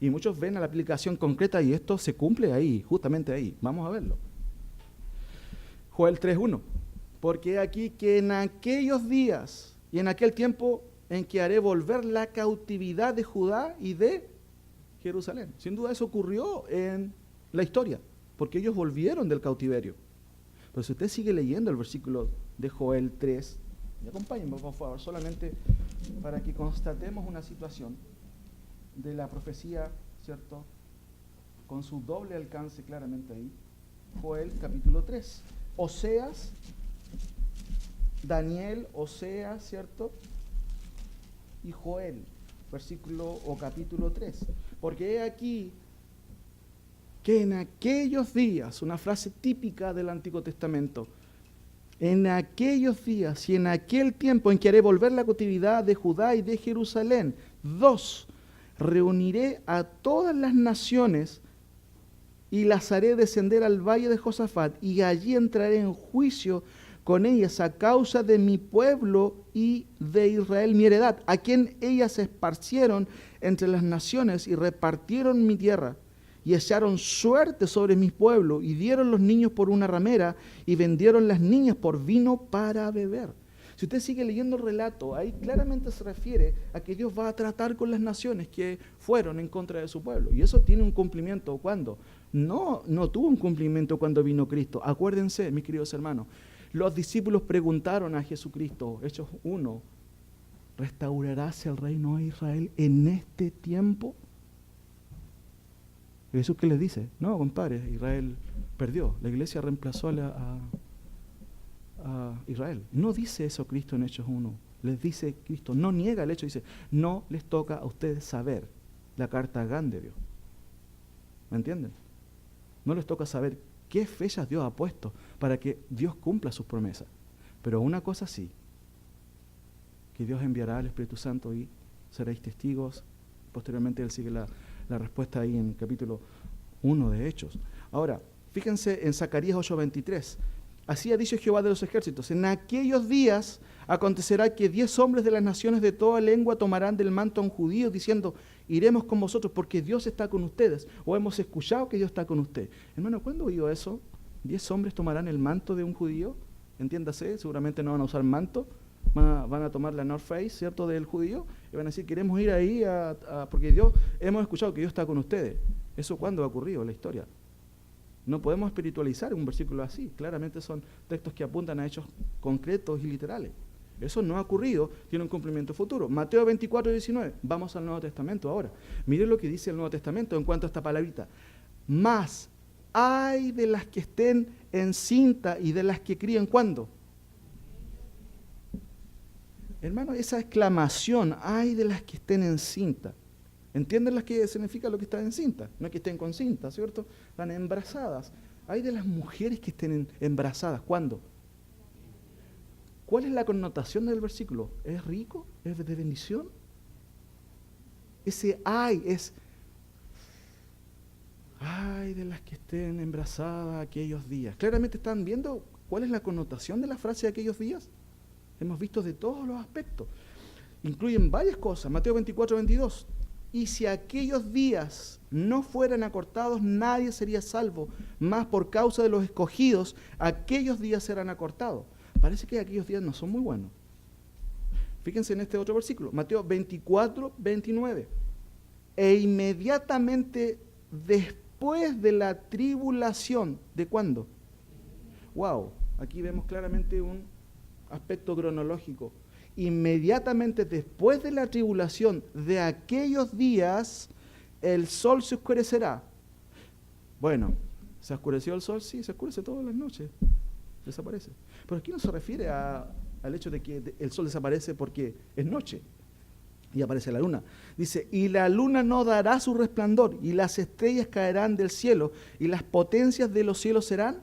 Y muchos ven a la aplicación concreta y esto se cumple ahí, justamente ahí. Vamos a verlo. Joel 3:1. Porque aquí que en aquellos días y en aquel tiempo en que haré volver la cautividad de Judá y de Jerusalén. Sin duda eso ocurrió en la historia, porque ellos volvieron del cautiverio. Pero si usted sigue leyendo el versículo de Joel 3, y acompáñenme por favor, solamente para que constatemos una situación de la profecía, ¿cierto? Con su doble alcance claramente ahí. Joel capítulo 3. Oseas, Daniel, Oseas, ¿cierto? y Joel, versículo o capítulo 3. Porque he aquí que en aquellos días, una frase típica del Antiguo Testamento, en aquellos días y en aquel tiempo en que haré volver la cautividad de Judá y de Jerusalén, 2, reuniré a todas las naciones y las haré descender al valle de Josafat, y allí entraré en juicio con ellas a causa de mi pueblo y de Israel mi heredad, a quien ellas se esparcieron entre las naciones y repartieron mi tierra, y echaron suerte sobre mi pueblo, y dieron los niños por una ramera, y vendieron las niñas por vino para beber. Si usted sigue leyendo el relato, ahí claramente se refiere a que Dios va a tratar con las naciones que fueron en contra de su pueblo. Y eso tiene un cumplimiento, ¿cuándo? No tuvo un cumplimiento cuando vino Cristo. Acuérdense, mis queridos hermanos, los discípulos preguntaron a Jesucristo, Hechos 1, ¿restaurarás el reino de Israel en este tiempo? ¿Y Jesús qué les dice? No, compadre, Israel perdió. La iglesia reemplazó a Israel. No dice eso Cristo en Hechos 1. Les dice Cristo, no niega el hecho, dice, no les toca a ustedes saber la carta Agán de Dios. ¿Me entienden? No les toca saber qué fechas Dios ha puesto para que Dios cumpla sus promesas. Pero una cosa sí, que Dios enviará al Espíritu Santo y seréis testigos. Posteriormente él sigue la respuesta ahí en capítulo 1 de Hechos. Ahora, fíjense en Zacarías 8:23. Así ha dicho Jehová de los ejércitos, en aquellos días acontecerá que 10 hombres de las naciones de toda lengua tomarán del manto a un judío, diciendo, iremos con vosotros porque Dios está con ustedes, o hemos escuchado que Dios está con usted. Hermano, ¿cuándo oído eso? 10 hombres tomarán el manto de un judío, entiéndase, seguramente no van a usar manto, van a tomar la North Face, ¿cierto?, del judío, y van a decir, queremos ir ahí porque hemos escuchado que Dios está con ustedes. ¿Eso cuándo ha ocurrido en la historia? No podemos espiritualizar un versículo así. Claramente son textos que apuntan a hechos concretos y literales. Eso no ha ocurrido, tiene un cumplimiento futuro. Mateo 24:19. Vamos al Nuevo Testamento ahora. Miren lo que dice el Nuevo Testamento en cuanto a esta palabrita. Más hay de las que estén encinta y de las que críen, ¿cuándo? Hermano, esa exclamación, hay de las que estén encinta. ¿Entienden las que significa lo que está encinta? No es que estén con cinta, ¿cierto? Están embarazadas. Hay de las mujeres que estén embarazadas. ¿Cuándo? ¿Cuál es la connotación del versículo? ¿Es rico? ¿Es de bendición? Ese ay es, ay de las que estén embarazadas aquellos días. Claramente están viendo cuál es la connotación de la frase de aquellos días. Hemos visto de todos los aspectos. Incluyen varias cosas. Mateo 24:22. Y si aquellos días no fueran acortados, nadie sería salvo, mas por causa de los escogidos, aquellos días serán acortados. Parece que aquellos días no son muy buenos. Fíjense en este otro versículo, Mateo 24:29. E inmediatamente después de la tribulación, ¿de cuándo? Wow, aquí vemos claramente un aspecto cronológico. Inmediatamente después de la tribulación de aquellos días, el sol se oscurecerá. Bueno, ¿se oscureció el sol? Sí, se oscurece todas las noches. Desaparece. Pero aquí no se refiere al hecho de que el sol desaparece porque es noche y aparece la luna. Dice, y la luna no dará su resplandor, y las estrellas caerán del cielo, y las potencias de los cielos serán.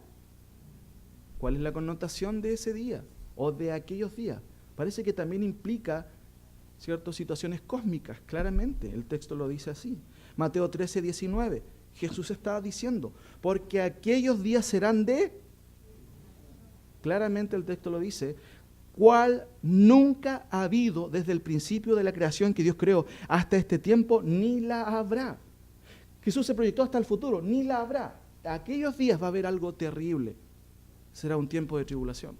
¿Cuál es la connotación de ese día o de aquellos días? Parece que también implica ciertas situaciones cósmicas, claramente, el texto lo dice así. Mateo 13:19, Jesús está diciendo, porque aquellos días serán claramente el texto lo dice, cual nunca ha habido desde el principio de la creación que Dios creó hasta este tiempo, ni la habrá. Jesús se proyectó hasta el futuro, ni la habrá. Aquellos días va a haber algo terrible, será un tiempo de tribulación.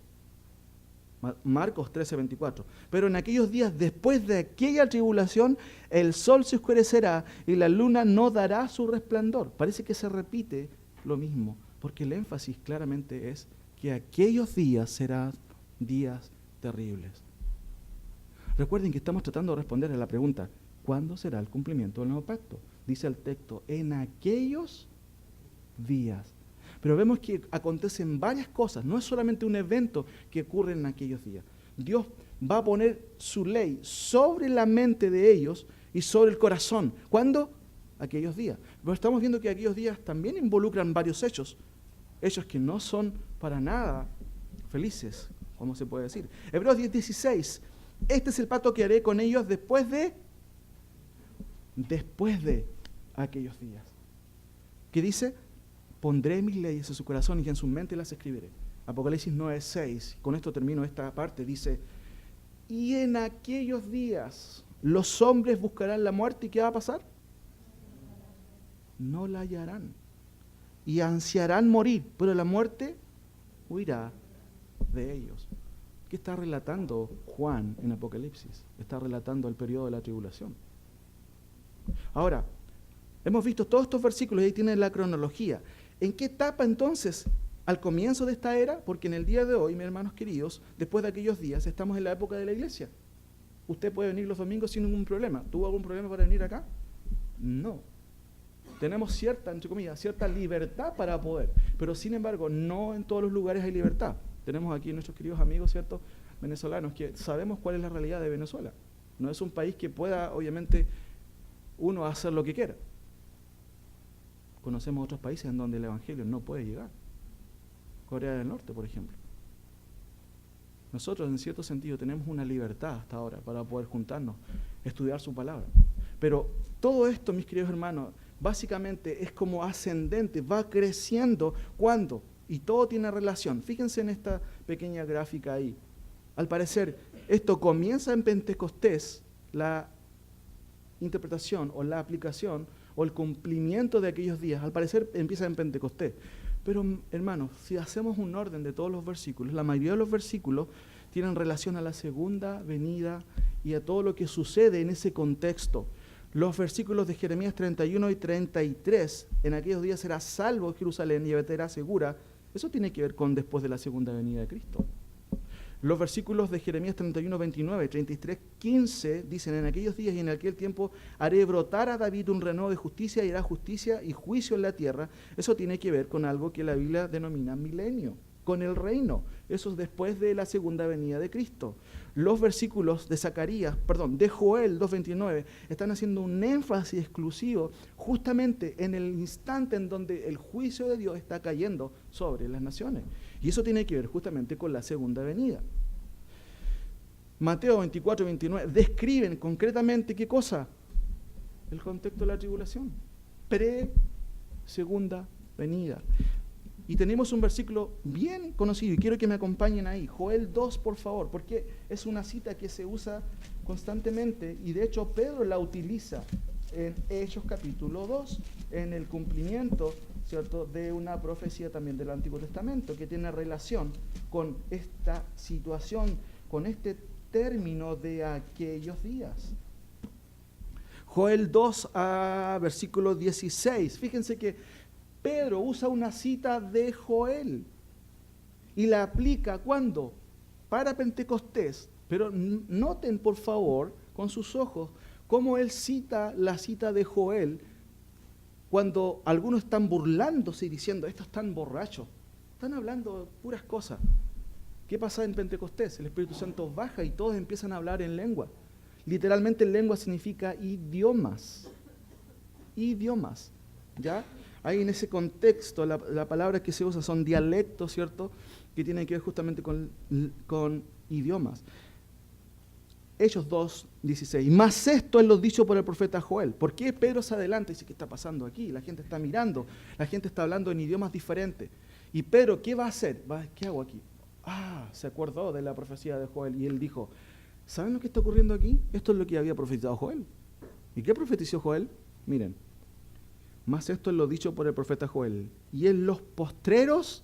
Marcos 13:24. Pero en aquellos días, después de aquella tribulación, el sol se oscurecerá y la luna no dará su resplandor. Parece que se repite lo mismo, porque el énfasis claramente es que aquellos días serán días terribles. Recuerden que estamos tratando de responder a la pregunta, ¿cuándo será el cumplimiento del nuevo pacto? Dice el texto, en aquellos días. Pero vemos que acontecen varias cosas, no es solamente un evento que ocurre en aquellos días. Dios va a poner su ley sobre la mente de ellos y sobre el corazón. ¿Cuándo? Aquellos días. Pero estamos viendo que aquellos días también involucran varios hechos. Hechos que no son para nada felices, como se puede decir. Hebreos 10:16. Este es el pacto que haré con ellos después de aquellos días. ¿Qué dice? Pondré mis leyes en su corazón y en su mente las escribiré. Apocalipsis 9:6. Con esto termino esta parte. Dice, y en aquellos días los hombres buscarán la muerte. ¿Y qué va a pasar? No la hallarán. Y ansiarán morir, pero la muerte huirá de ellos. ¿Qué está relatando Juan en Apocalipsis? Está relatando el periodo de la tribulación. Ahora, hemos visto todos estos versículos y ahí tienen la cronología. ¿En qué etapa entonces? Al comienzo de esta era, porque en el día de hoy, mis hermanos queridos, después de aquellos días, estamos en la época de la iglesia. Usted puede venir los domingos sin ningún problema. ¿Tuvo algún problema para venir acá? No. Tenemos cierta, entre comillas, cierta libertad para poder, pero sin embargo, no en todos los lugares hay libertad. Tenemos aquí nuestros queridos amigos, ¿cierto?, venezolanos, que sabemos cuál es la realidad de Venezuela. No es un país que pueda, obviamente, uno hacer lo que quiera. Conocemos otros países en donde el evangelio no puede llegar. Corea del Norte, por ejemplo. Nosotros, en cierto sentido, tenemos una libertad hasta ahora para poder juntarnos, estudiar su palabra. Pero todo esto, mis queridos hermanos, básicamente es como ascendente, va creciendo. ¿Cuándo? Y todo tiene relación. Fíjense en esta pequeña gráfica ahí. Al parecer, esto comienza en Pentecostés, la interpretación o la aplicación o el cumplimiento de aquellos días. Al parecer empieza en Pentecostés. Pero, hermanos, si hacemos un orden de todos los versículos, la mayoría de los versículos tienen relación a la segunda venida y a todo lo que sucede en ese contexto. Los versículos de Jeremías 31 y 33, en aquellos días será salvo Jerusalén y habitará segura. Eso tiene que ver con después de la segunda venida de Cristo. Los versículos de Jeremías 31, 29, 33, 15 dicen, en aquellos días y en aquel tiempo haré brotar a David un renuevo de justicia y hará justicia y juicio en la tierra. Eso tiene que ver con algo que la Biblia denomina milenio, con el reino. Eso es después de la segunda venida de Cristo. Los versículos de de Joel 2:29 están haciendo un énfasis exclusivo justamente en el instante en donde el juicio de Dios está cayendo sobre las naciones. Y eso tiene que ver justamente con la segunda venida. Mateo 24:29 describen concretamente ¿qué cosa? El contexto de la tribulación. Segunda venida. Y tenemos un versículo bien conocido, y quiero que me acompañen ahí. Joel 2, por favor, porque es una cita que se usa constantemente, y de hecho Pedro la utiliza en Hechos capítulo 2, en el cumplimiento, ¿cierto?, de una profecía también del Antiguo Testamento, que tiene relación con esta situación, con este término de aquellos días. Joel 2, versículo 16. Fíjense que Pedro usa una cita de Joel y la aplica ¿cuándo? Para Pentecostés. Pero noten, por favor, con sus ojos, cómo él cita la cita de Joel cuando algunos están burlándose y diciendo, estos están borrachos, están hablando puras cosas. ¿Qué pasa en Pentecostés? El Espíritu Santo baja y todos empiezan a hablar en lengua. Literalmente lengua significa idiomas. Idiomas, ¿ya? Ahí en ese contexto, la palabra que se usa son dialectos, ¿cierto?, que tienen que ver justamente con idiomas. Hechos 2, 16. Más esto es lo dicho por el profeta Joel. ¿Por qué Pedro se adelanta y dice, ¿qué está pasando aquí? La gente está mirando, la gente está hablando en idiomas diferentes. Y Pedro, ¿qué va a hacer? ¿Qué hago aquí? Se acordó de la profecía de Joel y él dijo, ¿saben lo que está ocurriendo aquí? Esto es lo que había profetizado Joel. ¿Y qué profetizó Joel? Miren. Más esto es lo dicho por el profeta Joel. Y en los postreros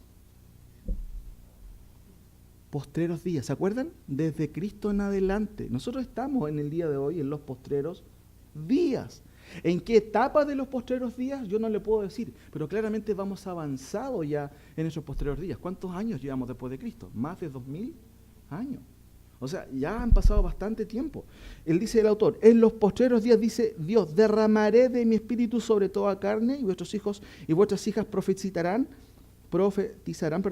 días, ¿se acuerdan? Desde Cristo en adelante. Nosotros estamos en el día de hoy en los postreros días. ¿En qué etapa de los postreros días? Yo no le puedo decir, pero claramente vamos avanzado ya en esos postreros días. ¿Cuántos años llevamos después de Cristo? Más de 2000 años. O sea, ya han pasado bastante tiempo. Él dice, el autor, en los postreros días, dice Dios, derramaré de mi espíritu sobre toda carne, y vuestros hijos y vuestras hijas profetizarán, profetizarán,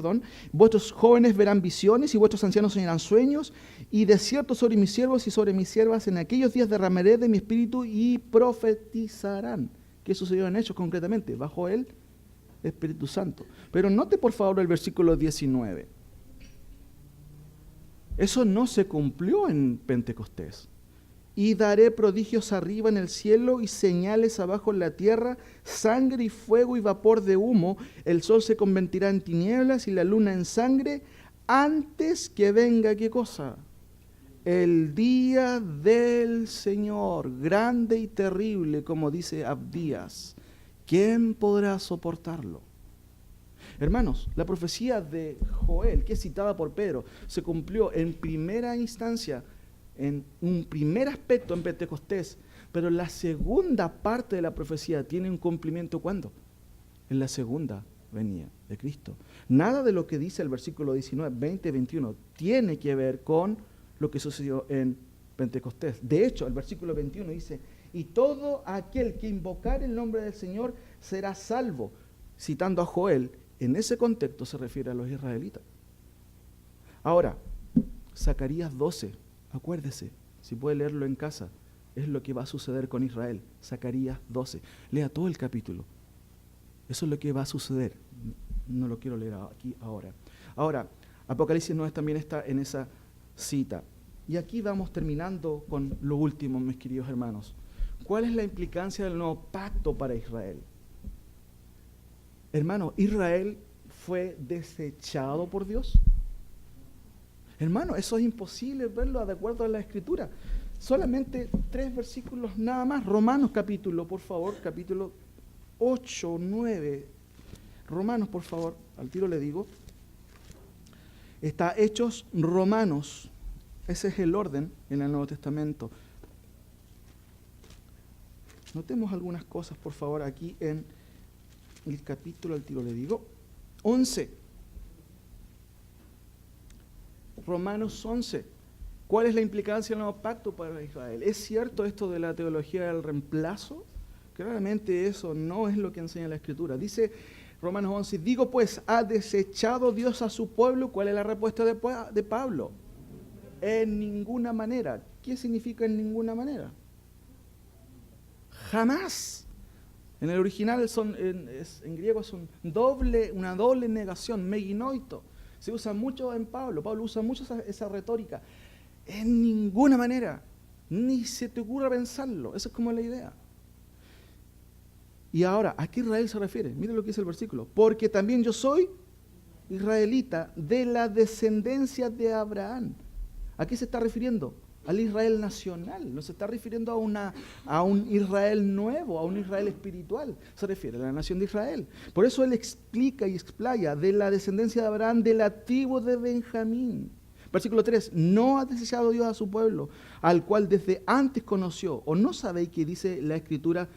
vuestros jóvenes verán visiones y vuestros ancianos soñarán sueños, y de cierto sobre mis siervos y sobre mis siervas en aquellos días derramaré de mi espíritu y profetizarán. ¿Qué sucedió en Hechos concretamente? Bajo el Espíritu Santo. Pero note por favor el versículo 19. Eso no se cumplió en Pentecostés. Y daré prodigios arriba en el cielo y señales abajo en la tierra, sangre y fuego y vapor de humo. El sol se convertirá en tinieblas y la luna en sangre antes que venga, ¿qué cosa? El día del Señor, grande y terrible, como dice Abdías. ¿Quién podrá soportarlo? Hermanos, la profecía de Joel, que es citada por Pedro, se cumplió en primera instancia, en un primer aspecto en Pentecostés, pero la segunda parte de la profecía tiene un cumplimiento ¿cuándo? En la segunda venida de Cristo. Nada de lo que dice el versículo 19, 20, 21 tiene que ver con lo que sucedió en Pentecostés. De hecho, el versículo 21 dice, y todo aquel que invocar el nombre del Señor será salvo. Citando a Joel, en ese contexto se refiere a los israelitas. Ahora, Zacarías 12, acuérdese, si puede leerlo en casa, es lo que va a suceder con Israel. Zacarías 12, lea todo el capítulo. Eso es lo que va a suceder. No lo quiero leer aquí ahora. Ahora, Apocalipsis 9 también está en esa cita. Y aquí vamos terminando con lo último, mis queridos hermanos. ¿Cuál es la implicancia del nuevo pacto para Israel? Hermano, ¿Israel fue desechado por Dios? Hermano, eso es imposible verlo de acuerdo a la Escritura. Solamente 3 versículos nada más. Romanos capítulo, por favor, capítulo 8, 9. Romanos, por favor, al tiro le digo. Está Hechos, Romanos. Ese es el orden en el Nuevo Testamento. Notemos algunas cosas, por favor, aquí en el capítulo, al tiro le digo, 11. Romanos 11. ¿Cuál es la implicancia del nuevo pacto para Israel? ¿Es cierto esto de la teología del reemplazo? Claramente eso no es lo que enseña la Escritura. Dice Romanos 11, digo pues, ¿ha desechado Dios a su pueblo? ¿Cuál es la respuesta de Pablo? En ninguna manera. ¿Qué significa en ninguna manera? Jamás. En el original en griego es una doble negación, meginoito. Se usa mucho en Pablo. Pablo usa mucho esa retórica. En ninguna manera. Ni se te ocurra pensarlo. Esa es como la idea. Y ahora, ¿a qué Israel se refiere? Mira lo que dice el versículo. Porque también yo soy israelita de la descendencia de Abraham. ¿A qué se está refiriendo? Al Israel nacional, no se está refiriendo a un Israel nuevo, a un Israel espiritual, se refiere a la nación de Israel. Por eso él explica y explaya de la descendencia de Abraham, de la tribu de Benjamín. Versículo 3, no ha desechado Dios a su pueblo, al cual desde antes conoció. ¿O no sabéis que dice la Escritura,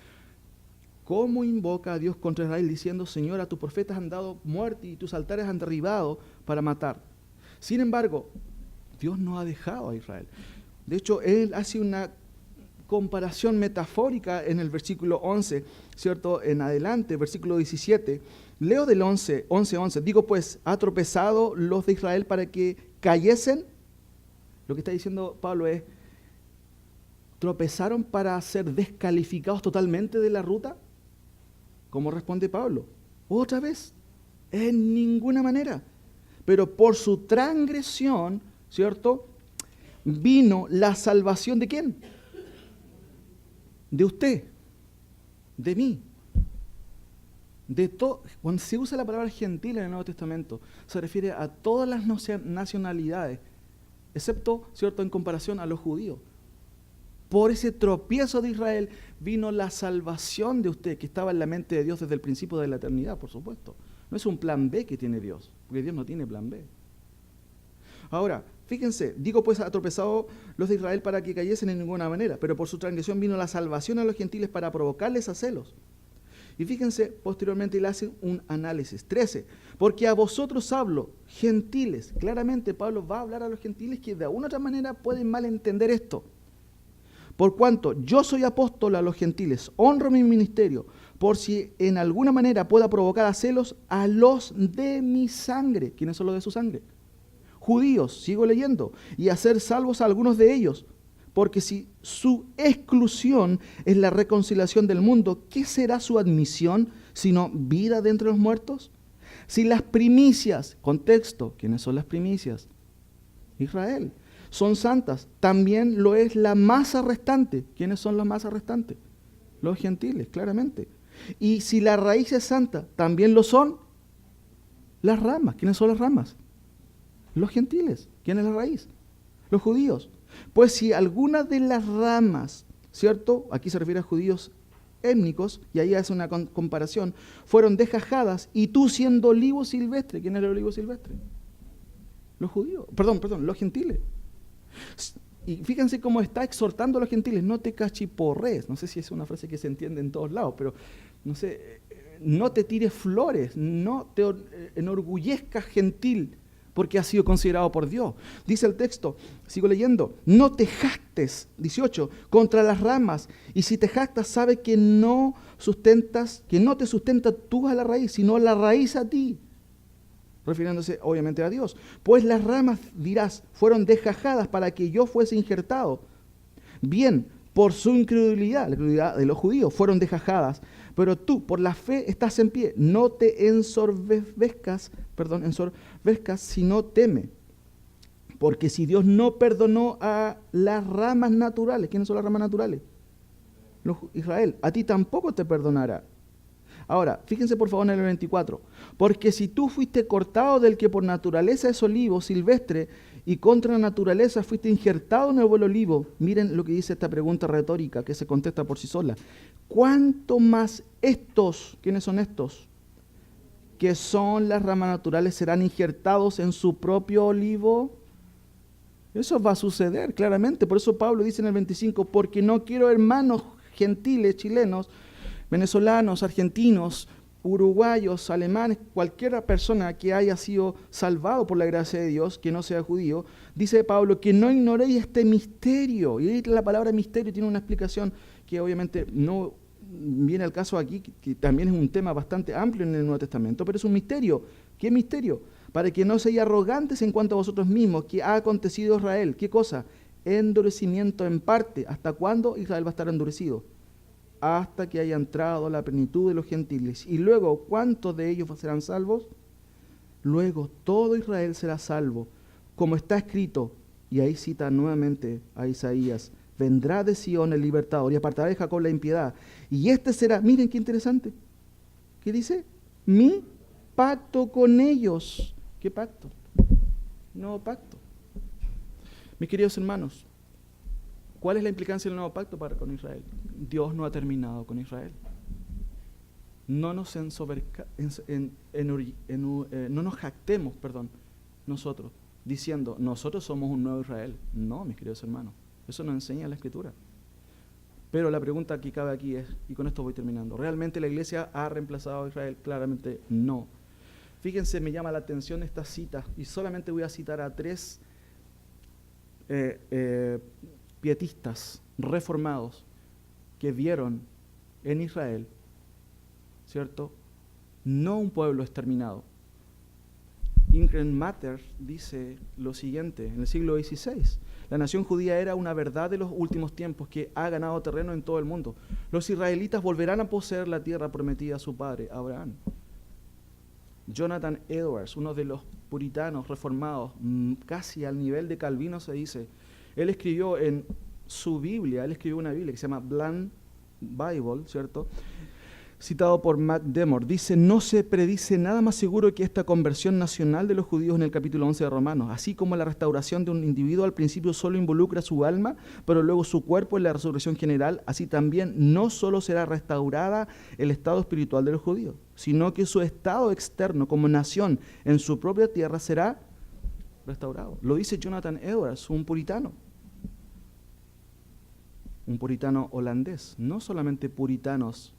cómo invoca a Dios contra Israel, diciendo, Señor, a tus profetas han dado muerte y tus altares han derribado para matar? Sin embargo, Dios no ha dejado a Israel. De hecho, él hace una comparación metafórica en el versículo 11, ¿cierto? En adelante, versículo 17. Leo del 11. Digo pues, ¿ha tropezado los de Israel para que cayesen? Lo que está diciendo Pablo es, ¿tropezaron para ser descalificados totalmente de la ruta? ¿Cómo responde Pablo? Otra vez, en ninguna manera. Pero por su transgresión, ¿cierto?, vino la salvación ¿de quién? De usted, de mí, de todo. Cuando se usa la palabra gentil en el Nuevo Testamento, se refiere a todas las nacionalidades, excepto, ¿cierto?, en comparación a los judíos. Por ese tropiezo de Israel vino la salvación de usted, que estaba en la mente de Dios desde el principio de la eternidad, por supuesto. No es un plan B que tiene Dios, porque Dios no tiene plan B. Ahora, fíjense, digo pues, ha tropezado los de Israel para que cayesen en ninguna manera, pero por su transgresión vino la salvación a los gentiles para provocarles a celos. Y fíjense, posteriormente él hace un análisis. 13, porque a vosotros hablo, gentiles. Claramente Pablo va a hablar a los gentiles que de alguna otra manera pueden malentender esto. Por cuanto yo soy apóstol a los gentiles, honro mi ministerio, por si en alguna manera pueda provocar a celos a los de mi sangre. ¿Quiénes son los de su sangre? Judíos, sigo leyendo, y hacer salvos a algunos de ellos. Porque si su exclusión es la reconciliación del mundo, ¿qué será su admisión sino vida de entre los muertos? Si las primicias, contexto, ¿quiénes son las primicias? Israel. Son santas, también lo es la masa restante. ¿Quiénes son las masas restantes? Los gentiles, claramente. Y si la raíz es santa, también lo son las ramas. ¿Quiénes son las ramas? Los gentiles. ¿Quién es la raíz? Los judíos. Pues si alguna de las ramas, ¿cierto? Aquí se refiere a judíos étnicos, y ahí hace una comparación, fueron desgajadas, y tú siendo olivo silvestre, ¿quién es el olivo silvestre? Los judíos, perdón, los gentiles. Y fíjense cómo está exhortando a los gentiles, no te cachiporres, no sé si es una frase que se entiende en todos lados, pero no sé, no te tires flores, no te enorgullezcas gentil, porque has sido considerado por Dios. Dice el texto, sigo leyendo, no te jactes, 18, contra las ramas, y si te jactas, sabe que no te sustenta tú a la raíz, sino la raíz a ti, refiriéndose obviamente a Dios. Pues las ramas, dirás, fueron desgajadas para que yo fuese injertado. Bien, por su incredulidad, la incredulidad de los judíos, fueron desgajadas, pero tú por la fe estás en pie. No te ensoberzcas, sino teme. Porque si Dios no perdonó a las ramas naturales, ¿quiénes son las ramas naturales? Israel, a ti tampoco te perdonará. Ahora, fíjense por favor en el 24. Porque si tú fuiste cortado del que por naturaleza es olivo silvestre y contra la naturaleza fuiste injertado en el buen olivo, miren lo que dice esta pregunta retórica que se contesta por sí sola. ¿Cuánto más estos, quiénes son estos? Que son las ramas naturales, serán injertados en su propio olivo. Eso va a suceder claramente. Por eso Pablo dice en el 25, porque no quiero hermanos gentiles, chilenos, venezolanos, argentinos, uruguayos, alemanes, cualquier persona que haya sido salvado por la gracia de Dios, que no sea judío, dice Pablo que no ignoréis este misterio. Y la palabra misterio tiene una explicación que obviamente no viene al caso aquí, que también es un tema bastante amplio en el Nuevo Testamento, pero es un misterio. ¿Qué misterio? Para que no seáis arrogantes en cuanto a vosotros mismos, que ha acontecido a Israel. ¿Qué cosa? Endurecimiento en parte. ¿Hasta cuándo Israel va a estar endurecido? Hasta que haya entrado la plenitud de los gentiles. Y luego, ¿cuántos de ellos serán salvos? Luego, todo Israel será salvo, como está escrito, y ahí cita nuevamente a Isaías, vendrá de Sion el libertador, y apartará de Jacob la impiedad. Y este será, miren qué interesante, ¿qué dice? Mi pacto con ellos. ¿Qué pacto? Nuevo pacto. Mis queridos hermanos, ¿cuál es la implicancia del nuevo pacto con Israel? Dios no ha terminado con Israel. No nos jactemos, nosotros, diciendo, nosotros somos un nuevo Israel. No, mis queridos hermanos, eso nos enseña la Escritura. Pero la pregunta que cabe aquí es, y con esto voy terminando, ¿realmente la iglesia ha reemplazado a Israel? Claramente no. Fíjense, me llama la atención esta cita, y solamente voy a citar a 3 pietistas reformados que vieron en Israel, ¿cierto?, no un pueblo exterminado. Ingrid Matter dice lo siguiente, en el siglo XVI, la nación judía era una verdad de los últimos tiempos que ha ganado terreno en todo el mundo. Los israelitas volverán a poseer la tierra prometida a su padre, Abraham. Jonathan Edwards, uno de los puritanos reformados, casi al nivel de Calvino se dice, él escribió en su Biblia, él escribió una Biblia que se llama Bland Bible, ¿cierto?, citado por MacDemore, dice, no se predice nada más seguro que esta conversión nacional de los judíos en el capítulo 11 de Romanos, así como la restauración de un individuo al principio solo involucra su alma, pero luego su cuerpo en la resurrección general, así también no solo será restaurada el estado espiritual de los judíos, sino que su estado externo como nación en su propia tierra será restaurado. Lo dice Jonathan Edwards, un puritano holandés, no solamente puritanos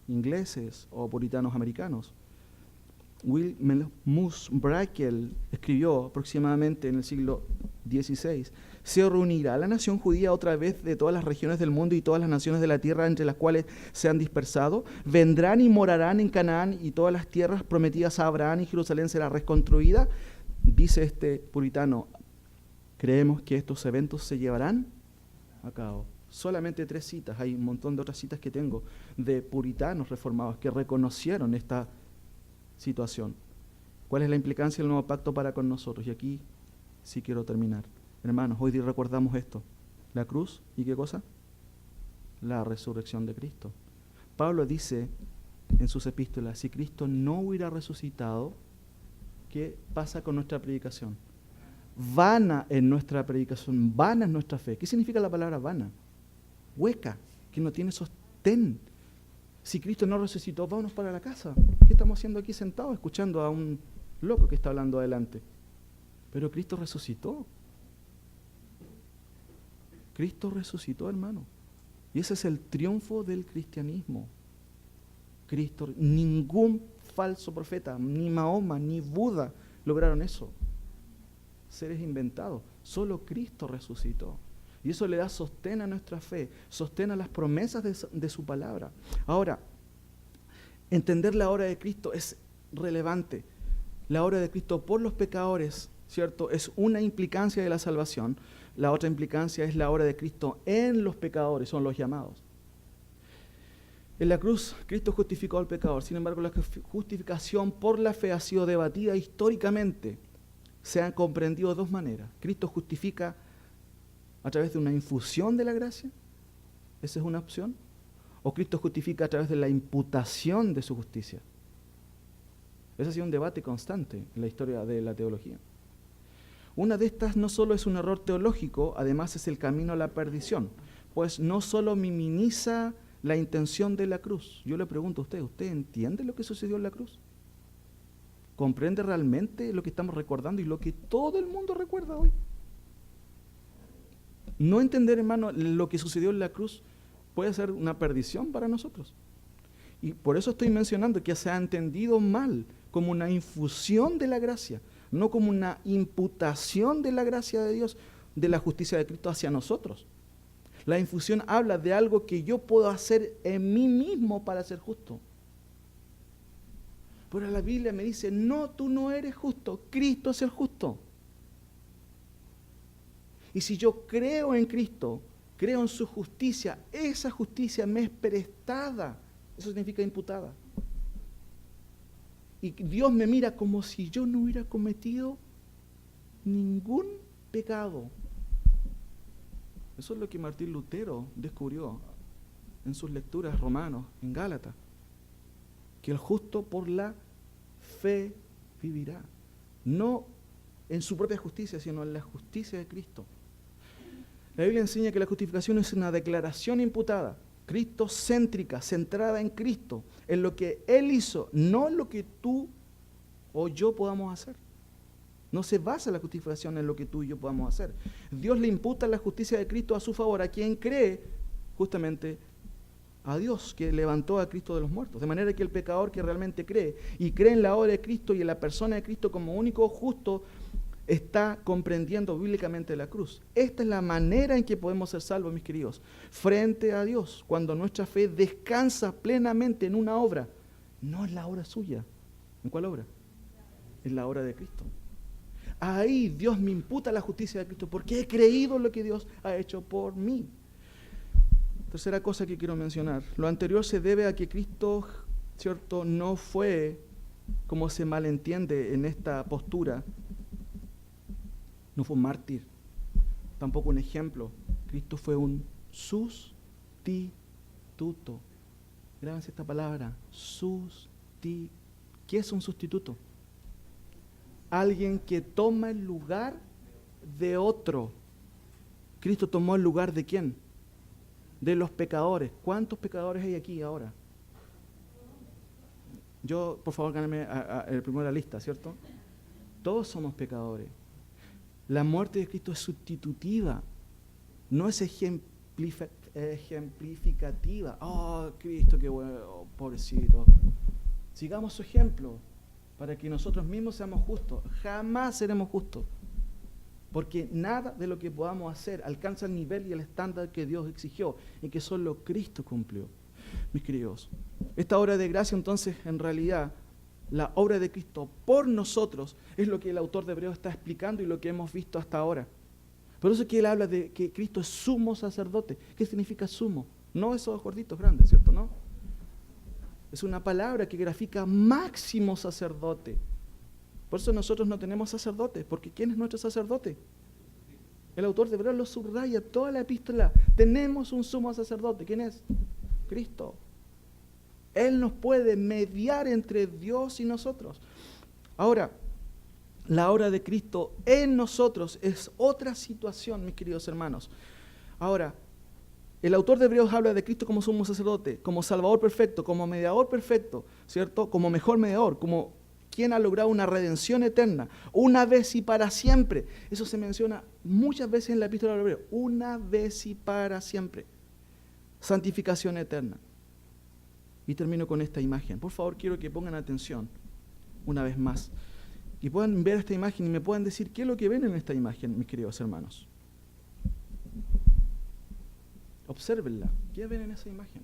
ingleses o puritanos americanos. Wilhelmus Brakel escribió aproximadamente en el siglo XVI ¿Se reunirá la nación judía otra vez de todas las regiones del mundo y todas las naciones de la tierra entre las cuales se han dispersado? ¿Vendrán y morarán en Canaán y todas las tierras prometidas a Abraham y Jerusalén será reconstruida? Dice este puritano, creemos que estos eventos se llevarán a cabo. Solamente 3 citas, hay un montón de otras citas que tengo de puritanos reformados que reconocieron esta situación. ¿Cuál es la implicancia del nuevo pacto para con nosotros? Y aquí sí quiero terminar. Hermanos, hoy día recordamos esto. La cruz, ¿y qué cosa? La resurrección de Cristo. Pablo dice en sus epístolas, si Cristo no hubiera resucitado, ¿qué pasa con nuestra predicación? Vana en nuestra predicación, vana es nuestra fe. ¿Qué significa la palabra vana? Hueca, que no tiene sostén. Si Cristo no resucitó, vámonos para la casa. ¿Qué estamos haciendo aquí sentados escuchando a un loco que está hablando adelante? Pero Cristo resucitó. Cristo resucitó, hermano. Y ese es el triunfo del cristianismo. Cristo, ningún falso profeta, ni Mahoma, ni Buda lograron eso. Seres inventados. Solo Cristo resucitó. Y eso le da sostén a nuestra fe, sostén a las promesas de su palabra. Ahora, entender la obra de Cristo es relevante. La obra de Cristo por los pecadores, ¿cierto? Es una implicancia de la salvación. La otra implicancia es la obra de Cristo en los pecadores, son los llamados. En la cruz, Cristo justificó al pecador. Sin embargo, la justificación por la fe ha sido debatida históricamente. Se han comprendido de 2 maneras. Cristo justifica a través de una infusión de la gracia, esa es una opción, o Cristo justifica a través de la imputación de su justicia. Ese ha sido un debate constante en la historia de la teología. Una de estas no solo es un error teológico, además es el camino a la perdición, pues no solo minimiza la intención de la cruz. Yo le pregunto a usted, ¿usted entiende lo que sucedió en la cruz? ¿Comprende realmente lo que estamos recordando y lo que todo el mundo recuerda hoy? No entender, hermano, lo que sucedió en la cruz puede ser una perdición para nosotros. Y por eso estoy mencionando que se ha entendido mal como una infusión de la gracia, no como una imputación de la gracia de Dios, de la justicia de Cristo hacia nosotros. La infusión habla de algo que yo puedo hacer en mí mismo para ser justo. Pero la Biblia me dice, no, tú no eres justo, Cristo es el justo. Y si yo creo en Cristo, creo en su justicia, esa justicia me es prestada. Eso significa imputada. Y Dios me mira como si yo no hubiera cometido ningún pecado. Eso es lo que Martín Lutero descubrió en sus lecturas romanos, en Gálatas. Que el justo por la fe vivirá. No en su propia justicia, sino en la justicia de Cristo. La Biblia enseña que la justificación es una declaración imputada, cristocéntrica, centrada en Cristo, en lo que Él hizo, no en lo que tú o yo podamos hacer. No se basa la justificación en lo que tú y yo podamos hacer. Dios le imputa la justicia de Cristo a su favor a quien cree justamente a Dios que levantó a Cristo de los muertos. De manera que el pecador que realmente cree y cree en la obra de Cristo y en la persona de Cristo como único justo, está comprendiendo bíblicamente la cruz. Esta es la manera en que podemos ser salvos, mis queridos, frente a Dios, cuando nuestra fe descansa plenamente en una obra, no en la obra suya. ¿En cuál obra? En la obra de Cristo. Ahí Dios me imputa la justicia de Cristo porque he creído en lo que Dios ha hecho por mí. Tercera cosa que quiero mencionar. Lo anterior se debe a que Cristo, ¿cierto?, no fue, como se malentiende en esta postura, no fue un mártir, tampoco un ejemplo. Cristo fue un sustituto. Grábense esta palabra, sustituto. ¿Qué es un sustituto? Alguien que toma el lugar de otro. Cristo tomó el lugar ¿de quién? De los pecadores. ¿Cuántos pecadores hay aquí ahora? Yo, por favor, gáname el primero de la lista, ¿cierto? Todos somos pecadores. La muerte de Cristo es sustitutiva, no es ejemplificativa. Oh, Cristo, qué bueno, pobrecito. Sigamos su ejemplo para que nosotros mismos seamos justos. Jamás seremos justos. Porque nada de lo que podamos hacer alcanza el nivel y el estándar que Dios exigió y que solo Cristo cumplió. Mis queridos, esta obra de gracia entonces en realidad, la obra de Cristo por nosotros es lo que el autor de Hebreos está explicando y lo que hemos visto hasta ahora. Por eso es que él habla de que Cristo es sumo sacerdote. ¿Qué significa sumo? No esos gorditos grandes, ¿cierto? No. Es una palabra que grafica máximo sacerdote. Por eso nosotros no tenemos sacerdotes, porque ¿quién es nuestro sacerdote? El autor de Hebreos lo subraya toda la epístola. Tenemos un sumo sacerdote. ¿Quién es? Cristo. Él nos puede mediar entre Dios y nosotros. Ahora, la obra de Cristo en nosotros es otra situación, mis queridos hermanos. Ahora, el autor de Hebreos habla de Cristo como sumo sacerdote, como salvador perfecto, como mediador perfecto, ¿cierto? Como mejor mediador, como quien ha logrado una redención eterna, una vez y para siempre. Eso se menciona muchas veces en la epístola de Hebreos, una vez y para siempre. Santificación eterna. Y termino con esta imagen. Por favor, quiero que pongan atención una vez más. Y puedan ver esta imagen y me puedan decir qué es lo que ven en esta imagen, mis queridos hermanos. Obsérvenla. ¿Qué ven en esa imagen?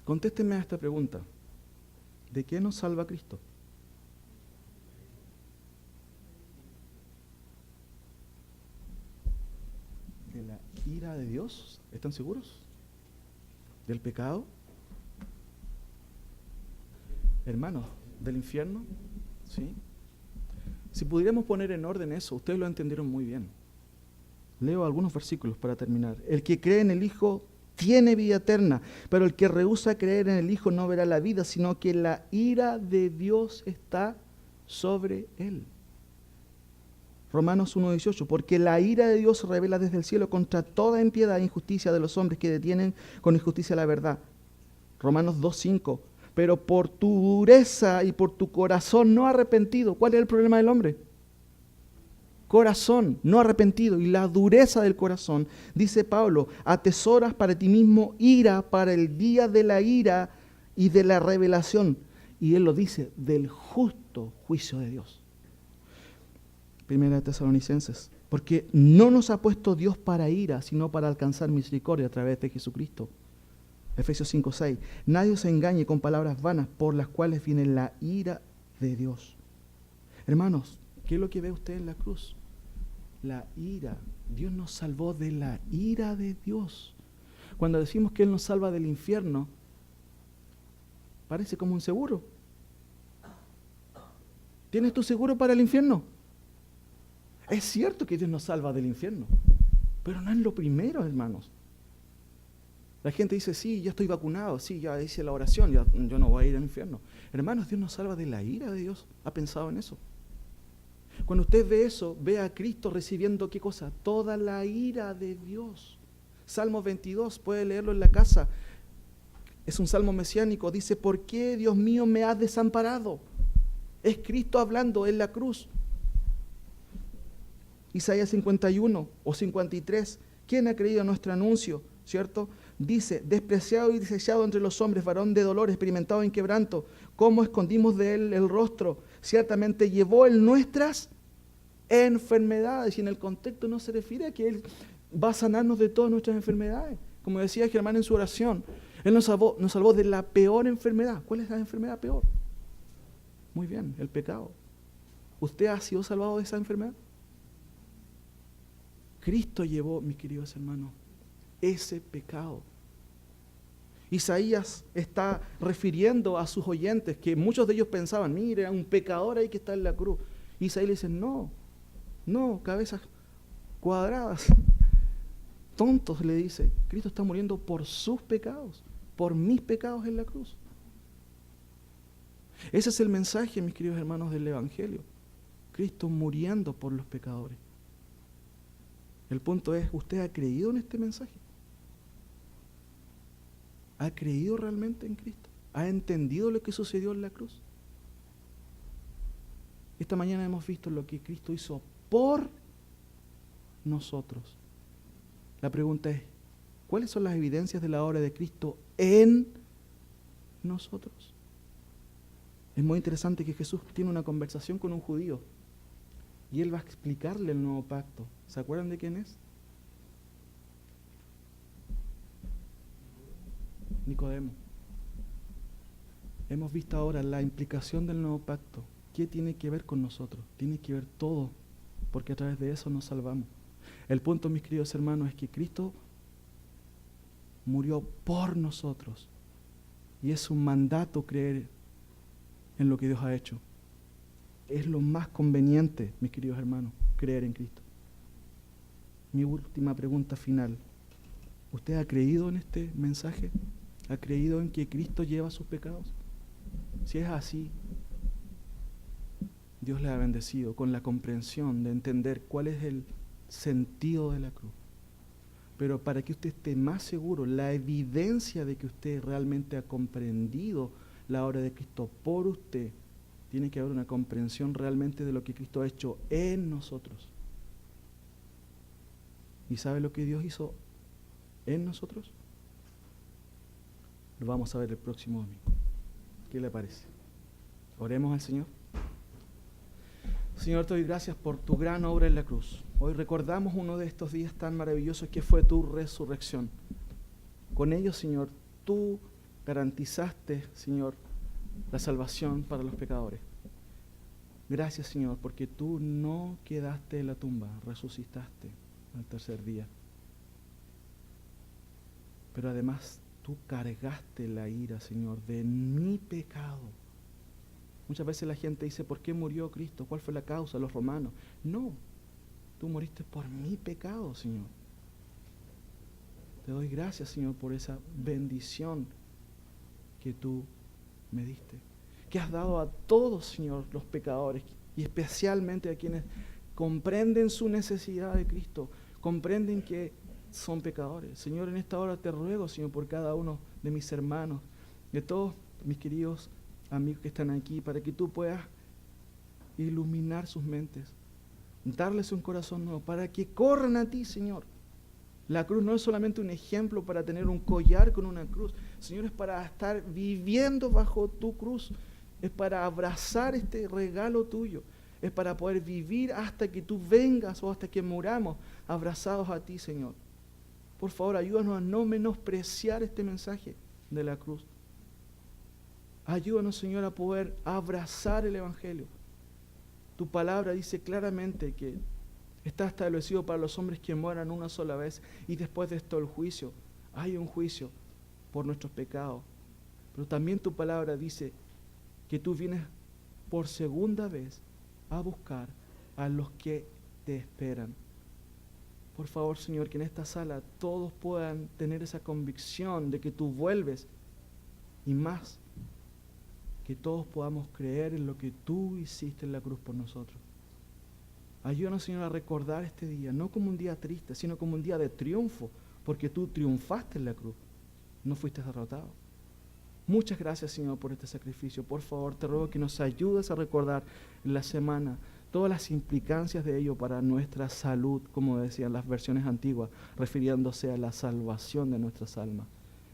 Contéstenme a esta pregunta. ¿De qué nos salva Cristo? ¿De la ira de Dios? ¿Están seguros? ¿Del pecado? Hermanos, ¿del infierno? ¿Sí? Si pudiéramos poner en orden eso, ustedes lo entendieron muy bien. Leo algunos versículos para terminar. El que cree en el Hijo tiene vida eterna, pero el que rehúsa creer en el Hijo no verá la vida, sino que la ira de Dios está sobre él. Romanos 1:18, porque la ira de Dios se revela desde el cielo contra toda impiedad e injusticia de los hombres que detienen con injusticia la verdad. Romanos 2:5, pero por tu dureza y por tu corazón no arrepentido. ¿Cuál es el problema del hombre? Corazón no arrepentido, y la dureza del corazón, dice Pablo, atesoras para ti mismo ira para el día de la ira y de la revelación. Y él lo dice, del justo juicio de Dios. Primera de Tesalonicenses, porque no nos ha puesto Dios para ira, sino para alcanzar misericordia a través de Jesucristo. Efesios 5:6, nadie os engañe con palabras vanas por las cuales viene la ira de Dios. Hermanos, ¿qué es lo que ve usted en la cruz? La ira. Dios nos salvó de la ira de Dios. Cuando decimos que Él nos salva del infierno, parece como un seguro. ¿Tienes tu seguro para el infierno? Es cierto que Dios nos salva del infierno, pero no es lo primero, hermanos. La gente dice, sí, ya estoy vacunado, sí, ya hice la oración, ya, yo no voy a ir al infierno. Hermanos, Dios nos salva de la ira de Dios. ¿Ha pensado en eso? Cuando usted ve eso, ve a Cristo recibiendo, ¿qué cosa? Toda la ira de Dios. Salmo 22, puede leerlo en la casa. Es un salmo mesiánico, dice, ¿por qué, Dios mío, me has desamparado? Es Cristo hablando en la cruz. Isaías 51 o 53, ¿quién ha creído nuestro anuncio? ¿Cierto? Dice, despreciado y desechado entre los hombres, varón de dolor, experimentado en quebranto, ¿cómo escondimos de él el rostro? Ciertamente llevó él nuestras enfermedades, y en el contexto no se refiere a que él va a sanarnos de todas nuestras enfermedades. Como decía Germán en su oración, él nos salvó de la peor enfermedad. ¿Cuál es la enfermedad peor? Muy bien, el pecado. ¿Usted ha sido salvado de esa enfermedad? Cristo llevó, mis queridos hermanos, ese pecado. Isaías está refiriendo a sus oyentes, que muchos de ellos pensaban, mire, un pecador ahí que está en la cruz. Isaías le dice, no, cabezas cuadradas, tontos, le dice, Cristo está muriendo por sus pecados, por mis pecados en la cruz. Ese es el mensaje, mis queridos hermanos, del Evangelio. Cristo muriendo por los pecadores. El punto es, ¿usted ha creído en este mensaje? ¿Ha creído realmente en Cristo? ¿Ha entendido lo que sucedió en la cruz? Esta mañana hemos visto lo que Cristo hizo por nosotros. La pregunta es, ¿cuáles son las evidencias de la obra de Cristo en nosotros? Es muy interesante que Jesús tiene una conversación con un judío y él va a explicarle el nuevo pacto. ¿Se acuerdan de quién es? Nicodemo. Hemos visto ahora la implicación del nuevo pacto. ¿Qué tiene que ver con nosotros? Tiene que ver todo, porque a través de eso nos salvamos. El punto, mis queridos hermanos, es que Cristo murió por nosotros y es un mandato creer en lo que Dios ha hecho. Es lo más conveniente, mis queridos hermanos, creer en Cristo. Mi última pregunta final. ¿Usted ha creído en este mensaje? ¿Ha creído en que Cristo lleva sus pecados? Si es así, Dios le ha bendecido con la comprensión de entender cuál es el sentido de la cruz. Pero para que usted esté más seguro, la evidencia de que usted realmente ha comprendido la obra de Cristo por usted, tiene que haber una comprensión realmente de lo que Cristo ha hecho en nosotros. ¿Y sabe lo que Dios hizo en nosotros? Lo vamos a ver el próximo domingo. ¿Qué le parece? Oremos al Señor. Señor, te doy gracias por tu gran obra en la cruz. Hoy recordamos uno de estos días tan maravillosos que fue tu resurrección. Con ello, Señor, tú garantizaste, Señor, la salvación para los pecadores. Gracias, Señor, porque tú no quedaste en la tumba, resucitaste al tercer día. Pero además tú cargaste la ira, Señor, de mi pecado. Muchas veces la gente dice, ¿por qué murió Cristo? ¿Cuál fue la causa? Los romanos. No, tú moriste por mi pecado, Señor. Te doy gracias, Señor, por esa bendición que tú me diste. Que has dado a todos, Señor, los pecadores, y especialmente a quienes comprenden su necesidad de Cristo, comprenden que son pecadores. Señor, en esta hora te ruego, Señor, por cada uno de mis hermanos, de todos mis queridos amigos que están aquí, para que tú puedas iluminar sus mentes, darles un corazón nuevo, para que corran a ti, Señor. La cruz no es solamente un ejemplo para tener un collar con una cruz, Señor, es para estar viviendo bajo tu cruz, es para abrazar este regalo tuyo, es para poder vivir hasta que tú vengas o hasta que muramos abrazados a ti, Señor. Por favor, ayúdanos a no menospreciar este mensaje de la cruz. Ayúdanos, Señor, a poder abrazar el Evangelio. Tu palabra dice claramente que está establecido para los hombres que mueran una sola vez y después de esto el juicio. Hay un juicio por nuestros pecados. Pero también tu palabra dice que tú vienes por segunda vez a buscar a los que te esperan. Por favor, Señor, que en esta sala todos puedan tener esa convicción de que tú vuelves y más, que todos podamos creer en lo que tú hiciste en la cruz por nosotros. Ayúdanos, Señor, a recordar este día, no como un día triste, sino como un día de triunfo, porque tú triunfaste en la cruz, no fuiste derrotado. Muchas gracias, Señor, por este sacrificio. Por favor, te ruego que nos ayudes a recordar en la semana todas las implicancias de ello para nuestra salud, como decían las versiones antiguas, refiriéndose a la salvación de nuestras almas.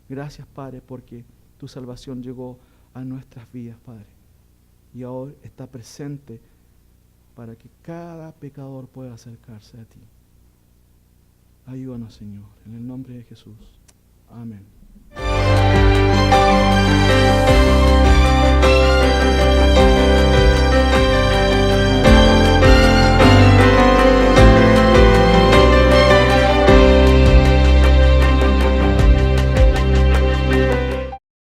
Gracias, Padre, porque tu salvación llegó a nuestras vidas, Padre, y ahora está presente para que cada pecador pueda acercarse a ti. Ayúdanos, Señor, en el nombre de Jesús. Amén.